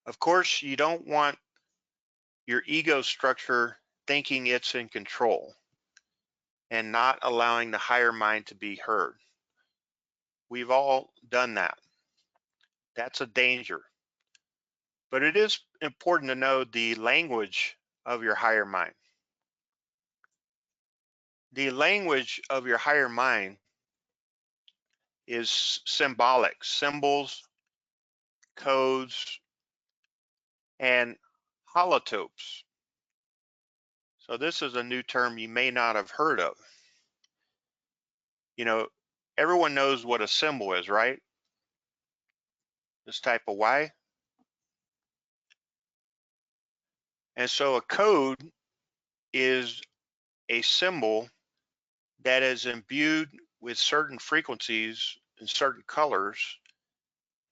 Of course, you don't want your ego structure thinking it's in control and not allowing the higher mind to be heard. We've all done that. That's a danger. But it is important to know the language of your higher mind. The language of your higher mind is symbolic, symbols, codes, and holotopes. So this is a new term you may not have heard of. You know, everyone knows what a symbol is, right? This type of Y. And so a code is a symbol that is imbued with certain frequencies and certain colors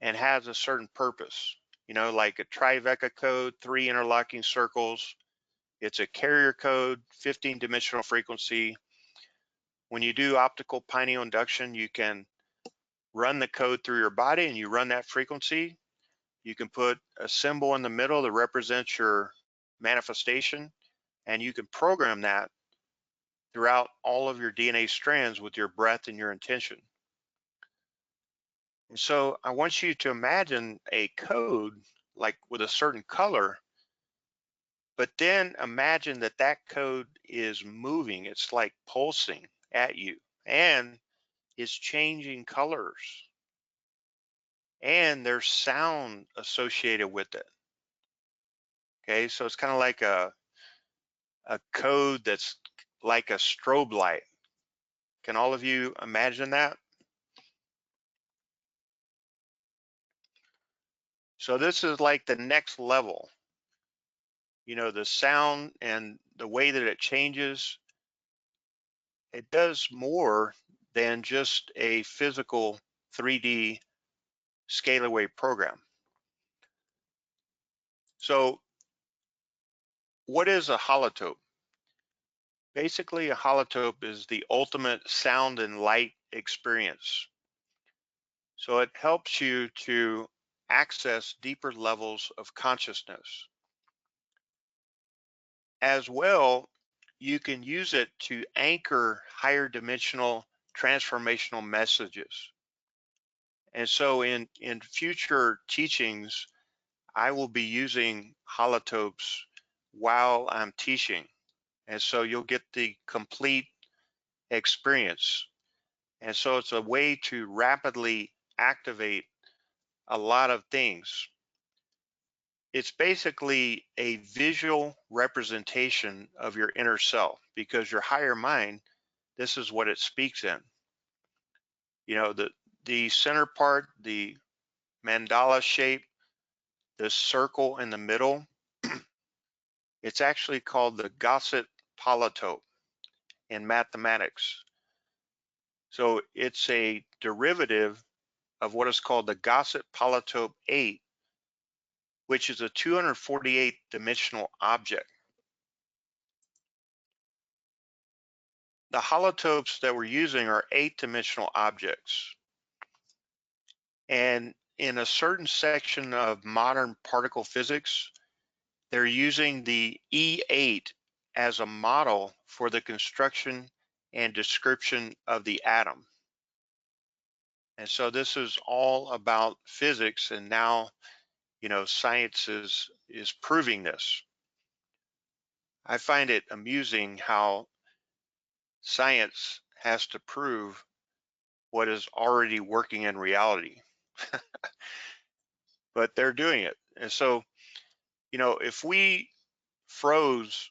and has a certain purpose. You know, like a Triveca code, 3 interlocking circles. It's a carrier code, 15-dimensional frequency. When you do optical pineal induction, you can run the code through your body and you run that frequency. You can put a symbol in the middle that represents your manifestation, and you can program that throughout all of your DNA strands with your breath and your intention. And so I want you to imagine a code like with a certain color, but then imagine that that code is moving. It's like pulsing at you and it's changing colors and there's sound associated with it. Okay, so it's kind of like a code that's like a strobe light. Can all of you imagine that? So this is like the next level. You know, the sound and the way that it changes, it does more than just a physical 3D scale away program. So what is a holotope? Basically, a holotope is the ultimate sound and light experience. So it helps you to access deeper levels of consciousness. As well, you can use it to anchor higher dimensional transformational messages. And so in future teachings, I will be using holotopes while I'm teaching. And so you'll get the complete experience. And so it's a way to rapidly activate a lot of things. It's basically a visual representation of your inner self because your higher mind, this is what it speaks in. You know, the center part, the mandala shape, the circle in the middle, it's actually called the Gosset polytope in mathematics. So it's a derivative of what is called the Gosset polytope 8, which is a 248 dimensional object. The holotopes that we're using are 8-dimensional objects. And in a certain section of modern particle physics, they're using the E8 as a model for the construction and description of the atom. And so this is all about physics, and now, you know, science is proving this. I find it amusing how science has to prove what is already working in reality, but they're doing it. And so, you know, if we froze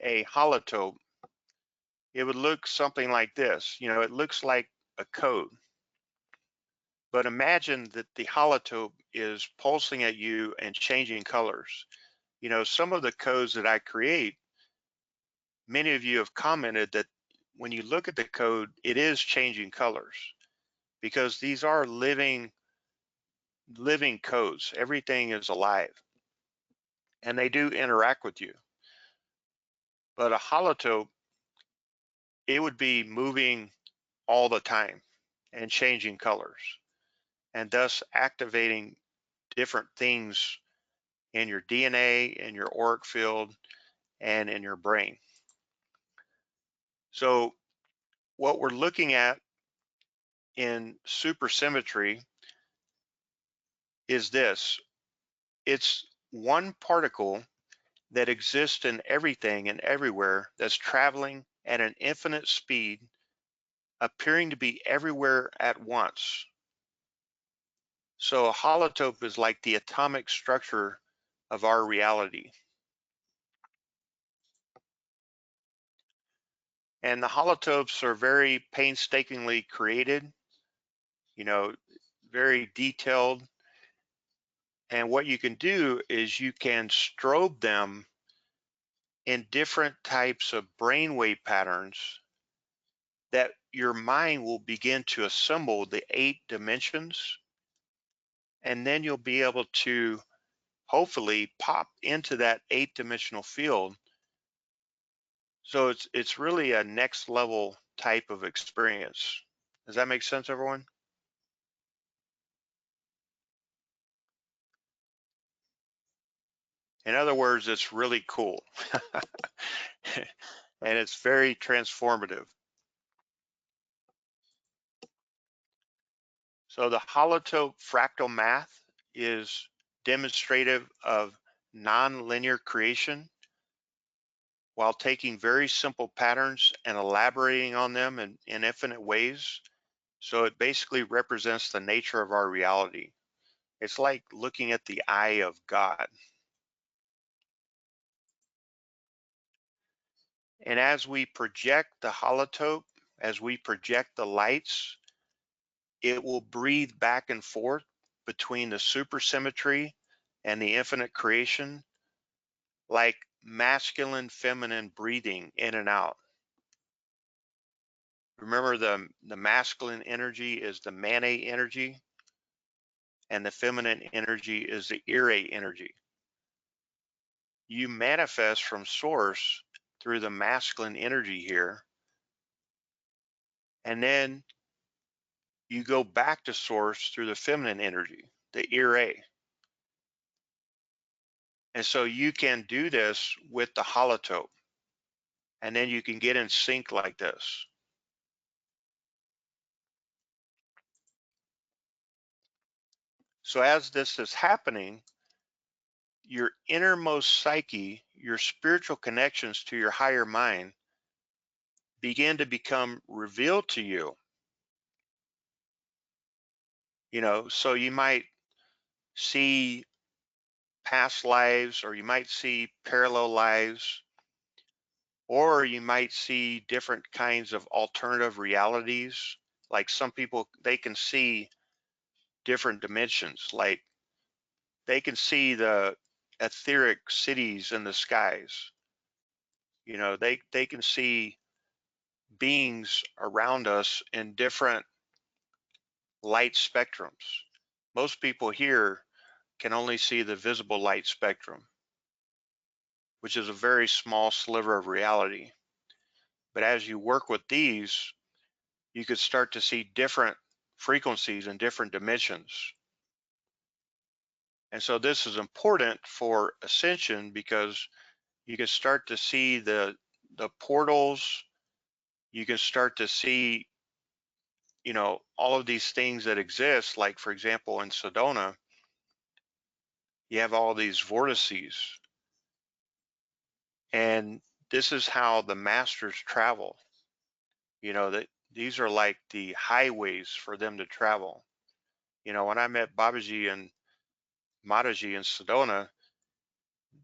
a holotope, it would look something like this. You know, it looks like a code. But imagine that the holotope is pulsing at you and changing colors. You know, some of the codes that I create, many of you have commented that when you look at the code, it is changing colors because these are living codes. Everything is alive and they do interact with you. But a holotope, it would be moving all the time and changing colors and thus activating different things in your DNA, in your auric field, and in your brain. So what we're looking at in supersymmetry is this. It's one particle that exists in everything and everywhere that's traveling at an infinite speed, appearing to be everywhere at once. So a holotope is like the atomic structure of our reality. And the holotopes are very painstakingly created, you know, very detailed. And what you can do is you can strobe them in different types of brainwave patterns that your mind will begin to assemble the 8 dimensions. And then you'll be able to hopefully pop into that 8 dimensional field. So it's really a next level type of experience. Does that make sense, everyone? In other words, it's really cool. And it's very transformative. So the holotope fractal math is demonstrative of nonlinear creation while taking very simple patterns and elaborating on them in infinite ways. So it basically represents the nature of our reality. It's like looking at the eye of God. And as we project the holotope, as we project the lights, it will breathe back and forth between the supersymmetry and the infinite creation, like masculine, feminine breathing in and out. Remember, the masculine energy is the mane energy, and the feminine energy is the ire energy. You manifest from source through the masculine energy here, and then you go back to source through the feminine energy, the ire. And so you can do this with the holotope, and then you can get in sync like this. So as this is happening, your innermost psyche, your spiritual connections to your higher mind begin to become revealed to you. So you might see past lives, or you might see parallel lives, or you might see different kinds of alternative realities. Like some people, they can see different dimensions, like they can see the etheric cities in the skies. They can see beings around us in different light spectrums. Most people here can only see the visible light spectrum, which is a very small sliver of reality. But as you work with these, you could start to see different frequencies and different dimensions. And so this is important for ascension because you can start to see the portals. You can start to see, all of these things that exist. Like, for example, in Sedona, you have all these vortices, and this is how the masters travel. That these are like the highways for them to travel. When I met Babaji and Mataji in Sedona,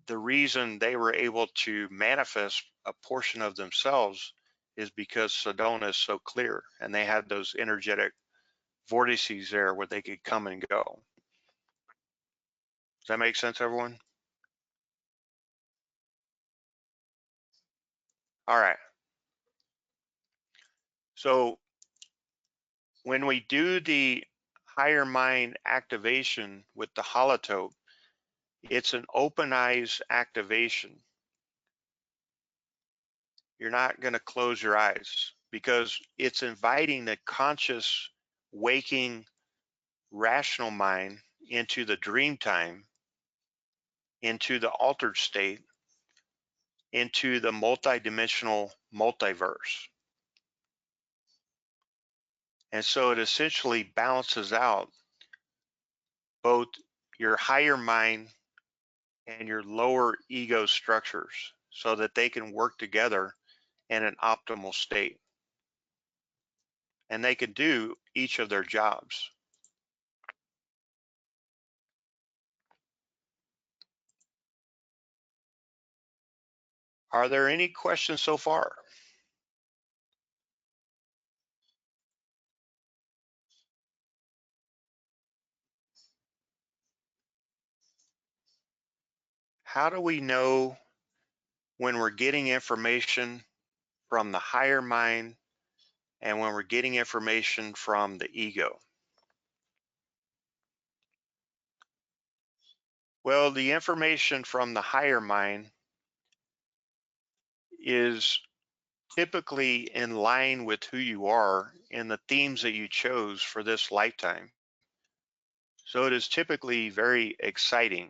the reason they were able to manifest a portion of themselves is because Sedona is so clear, and they had those energetic vortices there where they could come and go. Does that make sense, everyone? All right. So when we do the higher mind activation with the holotope, it's an open eyes activation. You're not going to close your eyes because it's inviting the conscious, waking, rational mind into the dream time, into the altered state, into the multidimensional multiverse. And so it essentially balances out both your higher mind and your lower ego structures so that they can work together in an optimal state, and they can do each of their jobs. Are there any questions so far? How do we know when we're getting information from the higher mind and when we're getting information from the ego? Well, the information from the higher mind is typically in line with who you are and the themes that you chose for this lifetime. So it is typically very exciting.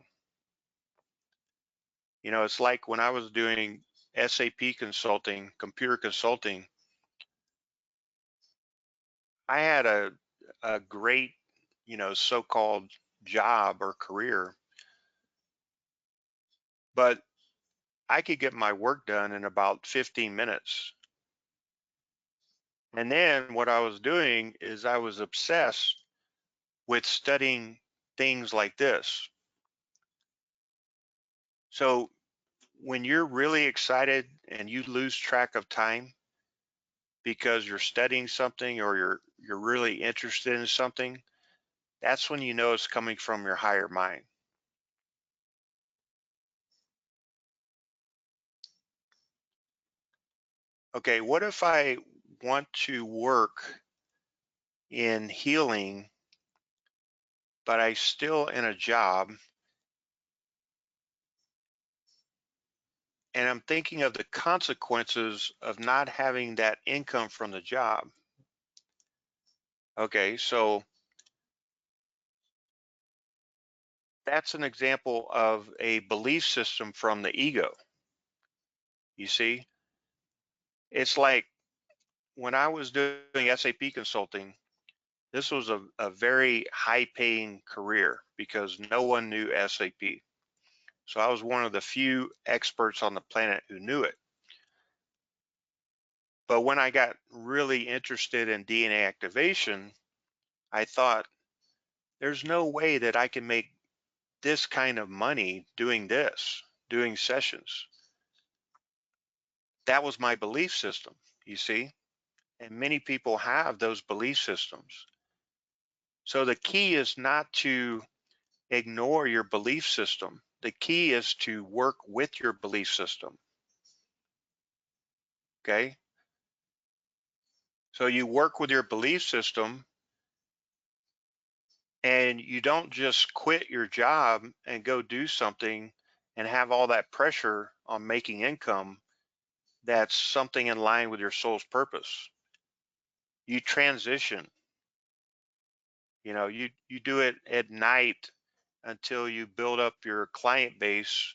It's like when I was doing SAP consulting, computer consulting, I had a great, so-called job or career, but I could get my work done in about 15 minutes. And then what I was doing is I was obsessed with studying things like this. So when you're really excited and you lose track of time because you're studying something or you're really interested in something, that's when you know it's coming from your higher mind. Okay, what if I want to work in healing, but I still in a job and I'm thinking of the consequences of not having that income from the job? Okay, so that's an example of a belief system from the ego. You see, it's like when I was doing SAP consulting, this was a very high paying career because no one knew SAP. So I was one of the few experts on the planet who knew it. But when I got really interested in DNA activation, I thought there's no way that I can make this kind of money doing this, doing sessions. That was my belief system, you see? And many people have those belief systems. So the key is not to ignore your belief system. The key is to work with your belief system. Okay. So you work with your belief system and you don't just quit your job and go do something and have all that pressure on making income that's something in line with your soul's purpose. You transition, you do it at night until you build up your client base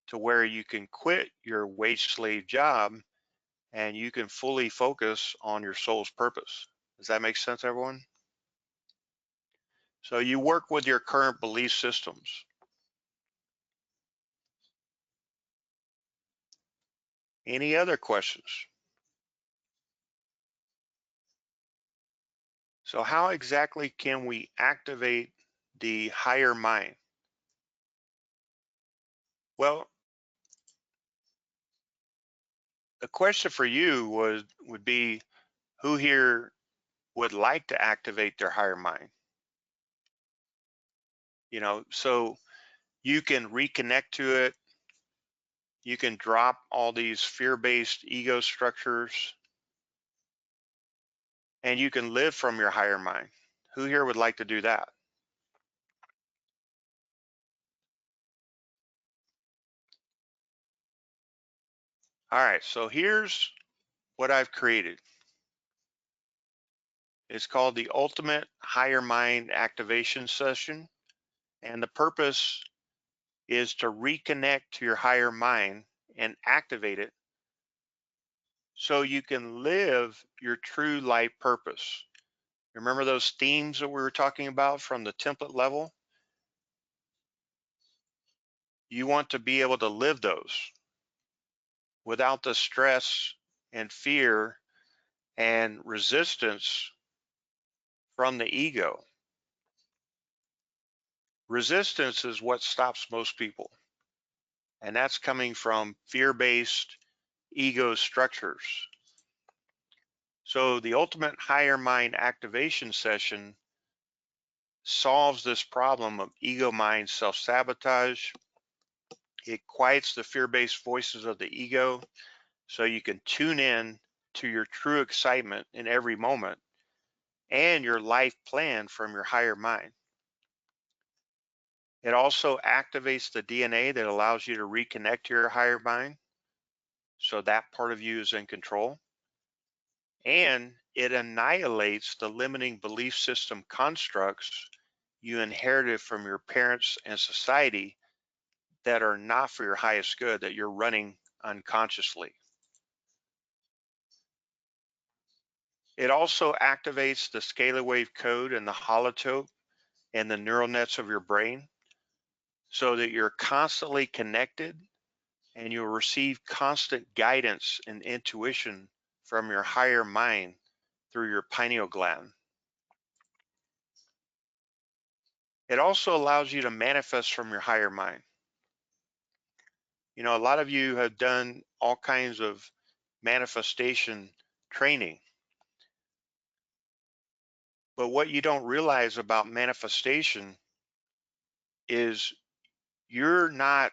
to where you can quit your wage slave job and you can fully focus on your soul's purpose. Does that make sense, everyone? So you work with your current belief systems. Any other questions? So how exactly can we activate the higher mind? Well, the question for you would be, who here would like to activate their higher mind? So you can reconnect to it. You can drop all these fear-based ego structures and you can live from your higher mind. Who here would like to do that? All right, so here's what I've created. It's called the Ultimate Higher Mind Activation Session. And the purpose is to reconnect to your higher mind and activate it so you can live your true life purpose. Remember those themes that we were talking about from the template level? You want to be able to live those without the stress and fear and resistance from the ego. Resistance is what stops most people, and that's coming from fear-based ego structures. So the ultimate higher mind activation session solves this problem of ego mind self-sabotage It quiets the fear-based voices of the ego so you can tune in to your true excitement in every moment and your life plan from your higher mind. It also activates the DNA that allows you to reconnect to your higher mind, so that part of you is in control. And it annihilates the limiting belief system constructs you inherited from your parents and society that are not for your highest good, that you're running unconsciously. It also activates the scalar wave code and the holotope and the neural nets of your brain so that you're constantly connected and you'll receive constant guidance and intuition from your higher mind through your pineal gland. It also allows you to manifest from your higher mind. You know, a lot of you have done all kinds of manifestation training, but what you don't realize about manifestation is you're not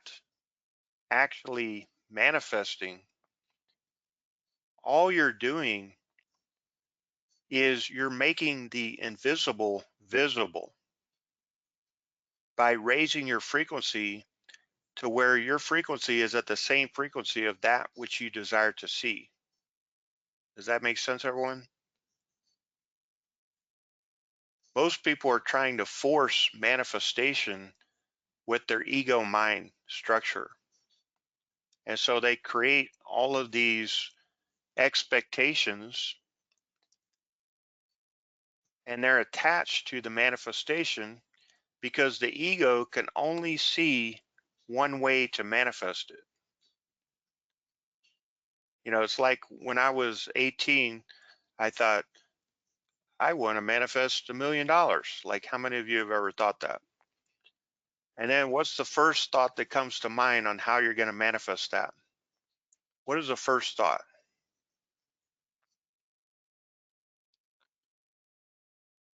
actually manifesting. All you're doing is you're making the invisible visible by raising your frequency to where your frequency is at the same frequency of that which you desire to see. Does that make sense, everyone? Most people are trying to force manifestation with their ego mind structure. And so they create all of these expectations and they're attached to the manifestation because the ego can only see one way to manifest it. You know, it's like when I was 18, I thought, I want to manifest $1 million. Like, how many of you have ever thought that? And then what's the first thought that comes to mind on how you're going to manifest that? What is the first thought?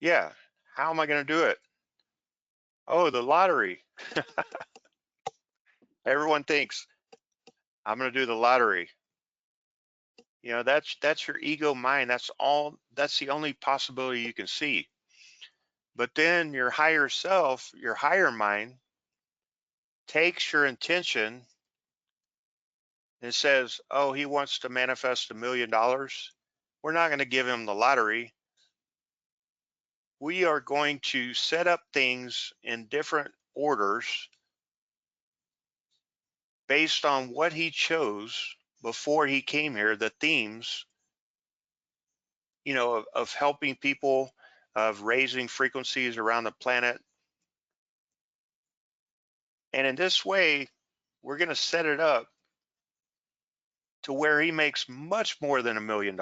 Yeah, how am I going to do it? Oh, the lottery. Everyone thinks I'm going to do the lottery. You know, that's your ego mind. That's the only possibility you can see. But then your higher self, your higher mind takes your intention and says, "Oh, he wants to manifest $1 million. We're not going to give him the lottery. We are going to set up things in different orders based on what he chose before he came here, the themes, you know, of helping people, of raising frequencies around the planet. And in this way, we're going to set it up to where he makes much more than $1 million.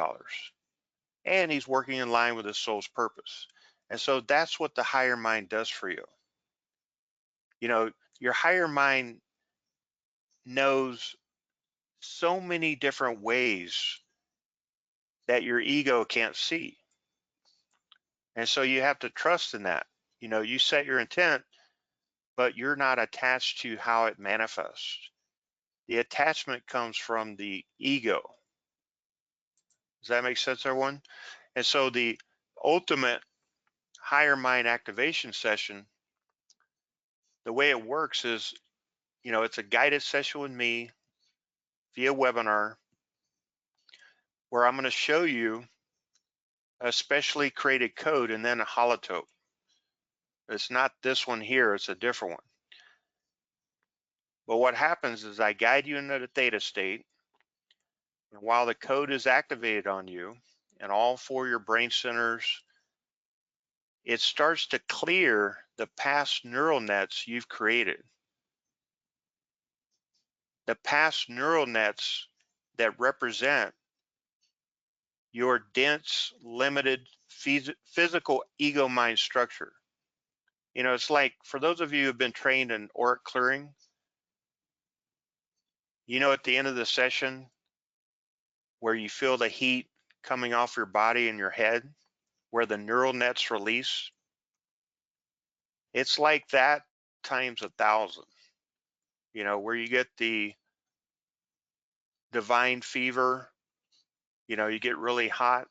And he's working in line with his soul's purpose." And so that's what the higher mind does for you. You know, your higher mind knows so many different ways that your ego can't see. And so you have to trust in that. You know, you set your intent, but you're not attached to how it manifests. The attachment comes from the ego. Does that make sense, everyone? And so the ultimate higher mind activation session, the way it works is, you know, it's a guided session with me via webinar where I'm going to show you a specially created code and then a holotope. It's not this one here, it's a different one. But what happens is I guide you into the theta state, and while the code is activated on you and all four of your brain centers, it starts to clear the past neural nets you've created. The past neural nets that represent your dense, limited physical ego mind structure. You know, it's like for those of you who have been trained in auric clearing, you know, at the end of the session where you feel the heat coming off your body and your head, where the neural nets release, it's like that times 1,000. where you get the divine fever, you get really hot.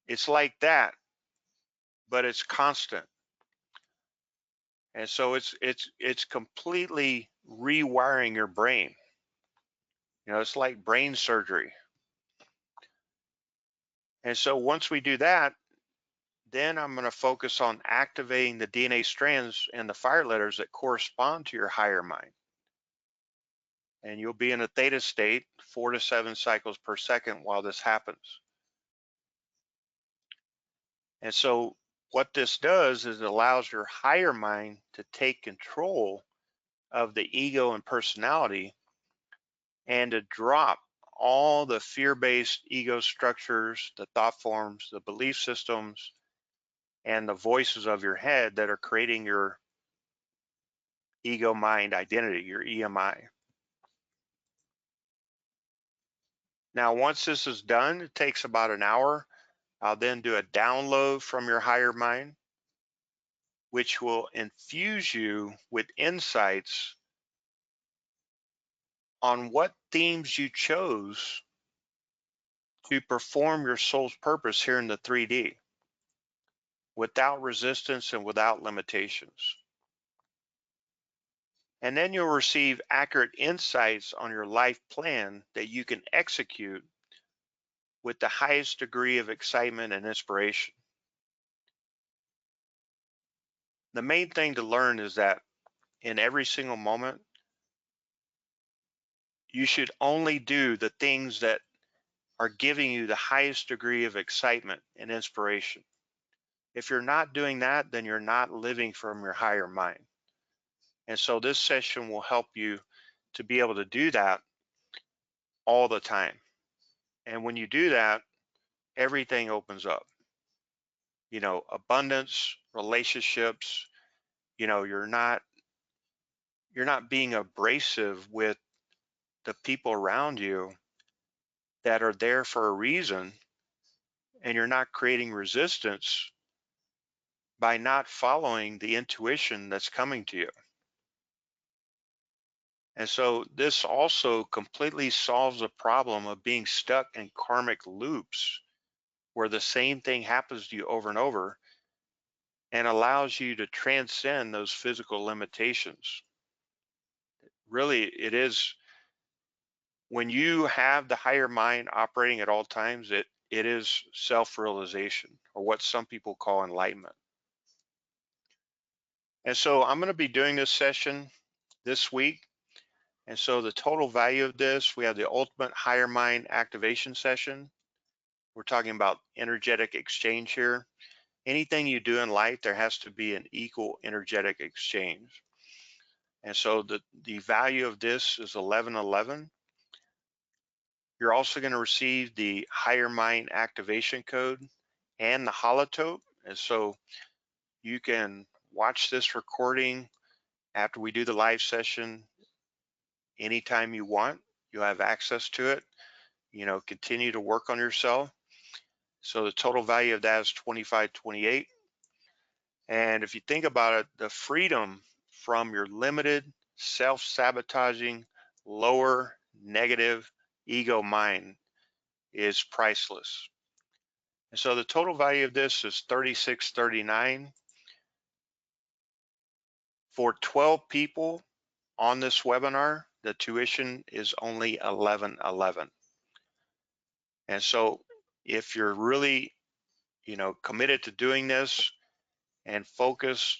It's like that, but it's constant. And so it's completely rewiring your brain. It's like brain surgery. And so once we do that, then I'm going to focus on activating the DNA strands and the fire letters that correspond to your higher mind. And you'll be in a theta state 4 to 7 cycles per second while this happens. And so what this does is it allows your higher mind to take control of the ego and personality and to drop all the fear-based ego structures, the thought forms, the belief systems, and the voices of your head that are creating your ego mind identity, your EMI. Now, once this is done, it takes about an hour. I'll then do a download from your higher mind, which will infuse you with insights on what themes you chose to perform your soul's purpose here in the 3D without resistance and without limitations. And then you'll receive accurate insights on your life plan that you can execute with the highest degree of excitement and inspiration. The main thing to learn is that in every single moment, you should only do the things that are giving you the highest degree of excitement and inspiration. If you're not doing that, then you're not living from your higher mind. And so this session will help you to be able to do that all the time. And when you do that, everything opens up. Abundance, relationships, you're not being abrasive with the people around you that are there for a reason, and you're not creating resistance by not following the intuition that's coming to you. And so this also completely solves the problem of being stuck in karmic loops where the same thing happens to you over and over, and allows you to transcend those physical limitations. Really, it is when you have the higher mind operating at all times, it is self-realization, or what some people call enlightenment. And so I'm going to be doing this session this week. And so the total value of this, we have the ultimate higher mind activation session. We're talking about energetic exchange here. Anything you do in life, there has to be an equal energetic exchange. And so the value of this is 1111. You're also going to receive the higher mind activation code and the holotope. And so you can watch this recording after we do the live session anytime you want. You'll have access to it. Continue to work on yourself. So the total value of that is 2528. And if you think about it, the freedom from your limited, self-sabotaging, lower, negative ego mind is priceless. And so the total value of this is 3639. For 12 people on this webinar, the tuition is only 1111. And so if you're really, committed to doing this and focused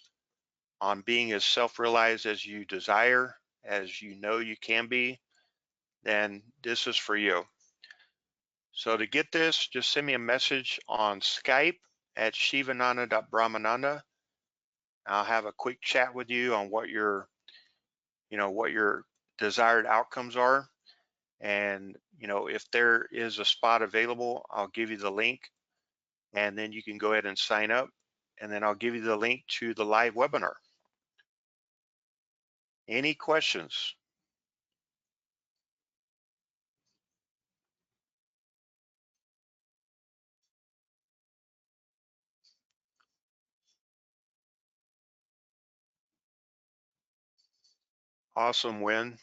on being as self-realized as you desire, as you know you can be, then this is for you. So to get this, just send me a message on Skype at shivananda.brahmananda. I'll have a quick chat with you on what your desired outcomes are. And, if there is a spot available, I'll give you the link, and then you can go ahead and sign up. And then I'll give you the link to the live webinar. Any questions? Awesome win.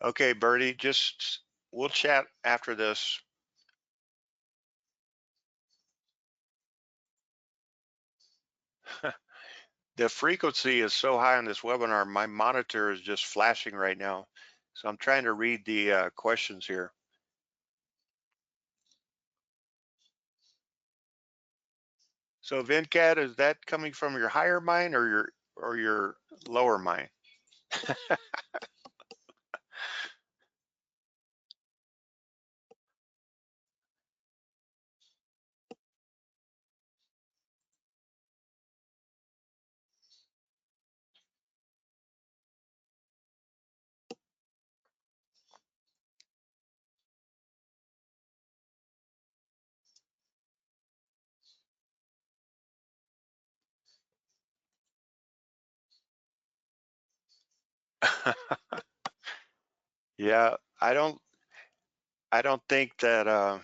Okay, Birdie, just we'll chat after this. The frequency is so high on this webinar, my monitor is just flashing right now. So I'm trying to read the questions here. So Venkat, is that coming from your higher mind or your lower mind? Yeah, I don't think that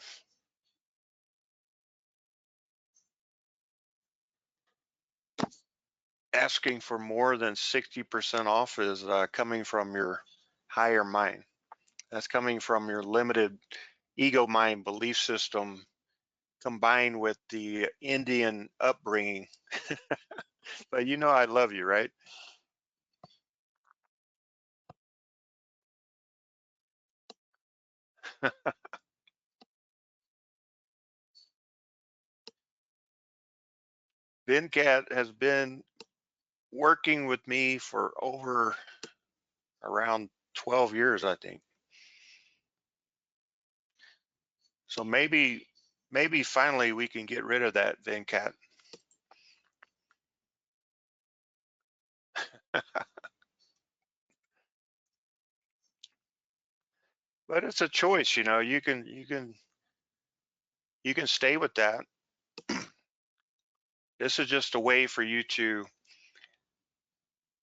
asking for more than 60% off is coming from your higher mind. That's coming from your limited ego mind belief system combined with the Indian upbringing. But you know I love you, right? Venkat has been working with me for over around 12 years, I think. So maybe finally we can get rid of that Venkat. But it's a choice, you know. You can stay with that. This is just a way for you to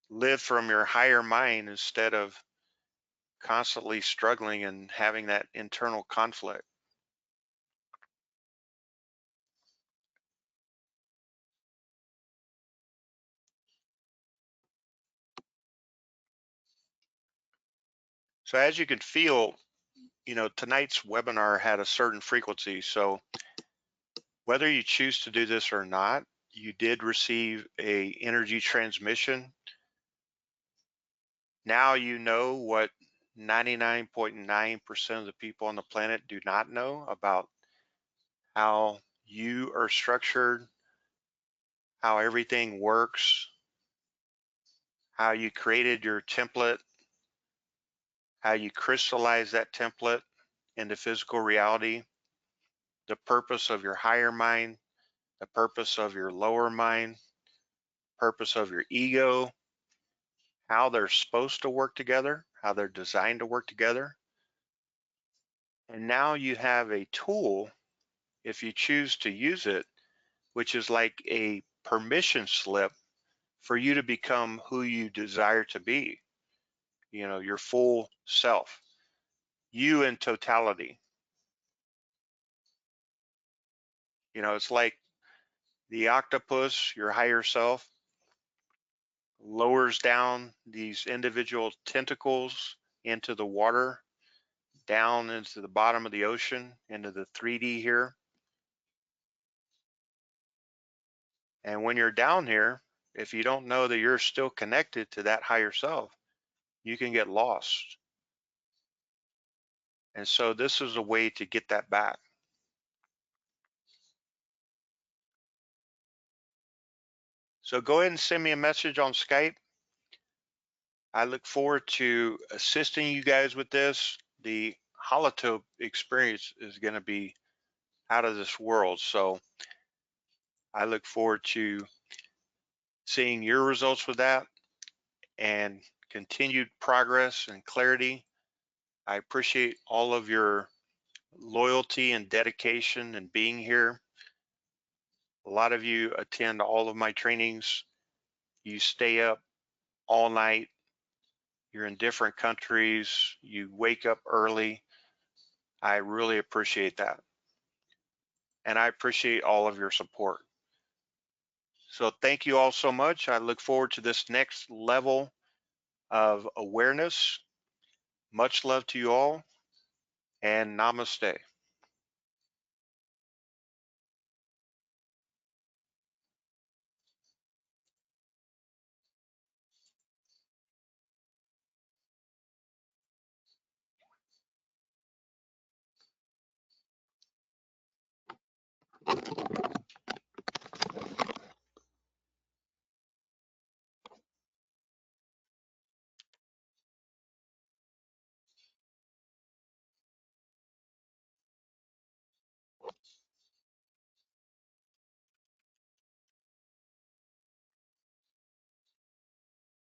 live from your higher mind instead of constantly struggling and having that internal conflict. So as you can feel, you know, tonight's webinar had a certain frequency. So whether you choose to do this or not, you did receive a energy transmission. Now you know what 99.9% of the people on the planet do not know about how you are structured, how everything works, how you created your template, how you crystallize that template into physical reality, the purpose of your higher mind, the purpose of your lower mind, purpose of your ego, how they're supposed to work together, how they're designed to work together. And now you have a tool, if you choose to use it, which is like a permission slip for you to become who you desire to be, you know, your full self, you in totality. You know, it's like the octopus, your higher self, lowers down these individual tentacles into the water, down into the bottom of the ocean, into the 3D here. And when you're down here, if you don't know that you're still connected to that higher self, you can get lost. And so this is a way to get that back. So go ahead and send me a message on Skype. I look forward to assisting you guys with this. The holotope experience is going to be out of this world. So I look forward to seeing your results with that and continued progress and clarity. I appreciate all of your loyalty and dedication and being here. A lot of you attend all of my trainings. You stay up all night. You're in different countries. You wake up early. I really appreciate that. And I appreciate all of your support. So thank you all so much. I look forward to this next level of awareness. Much love to you all, and namaste.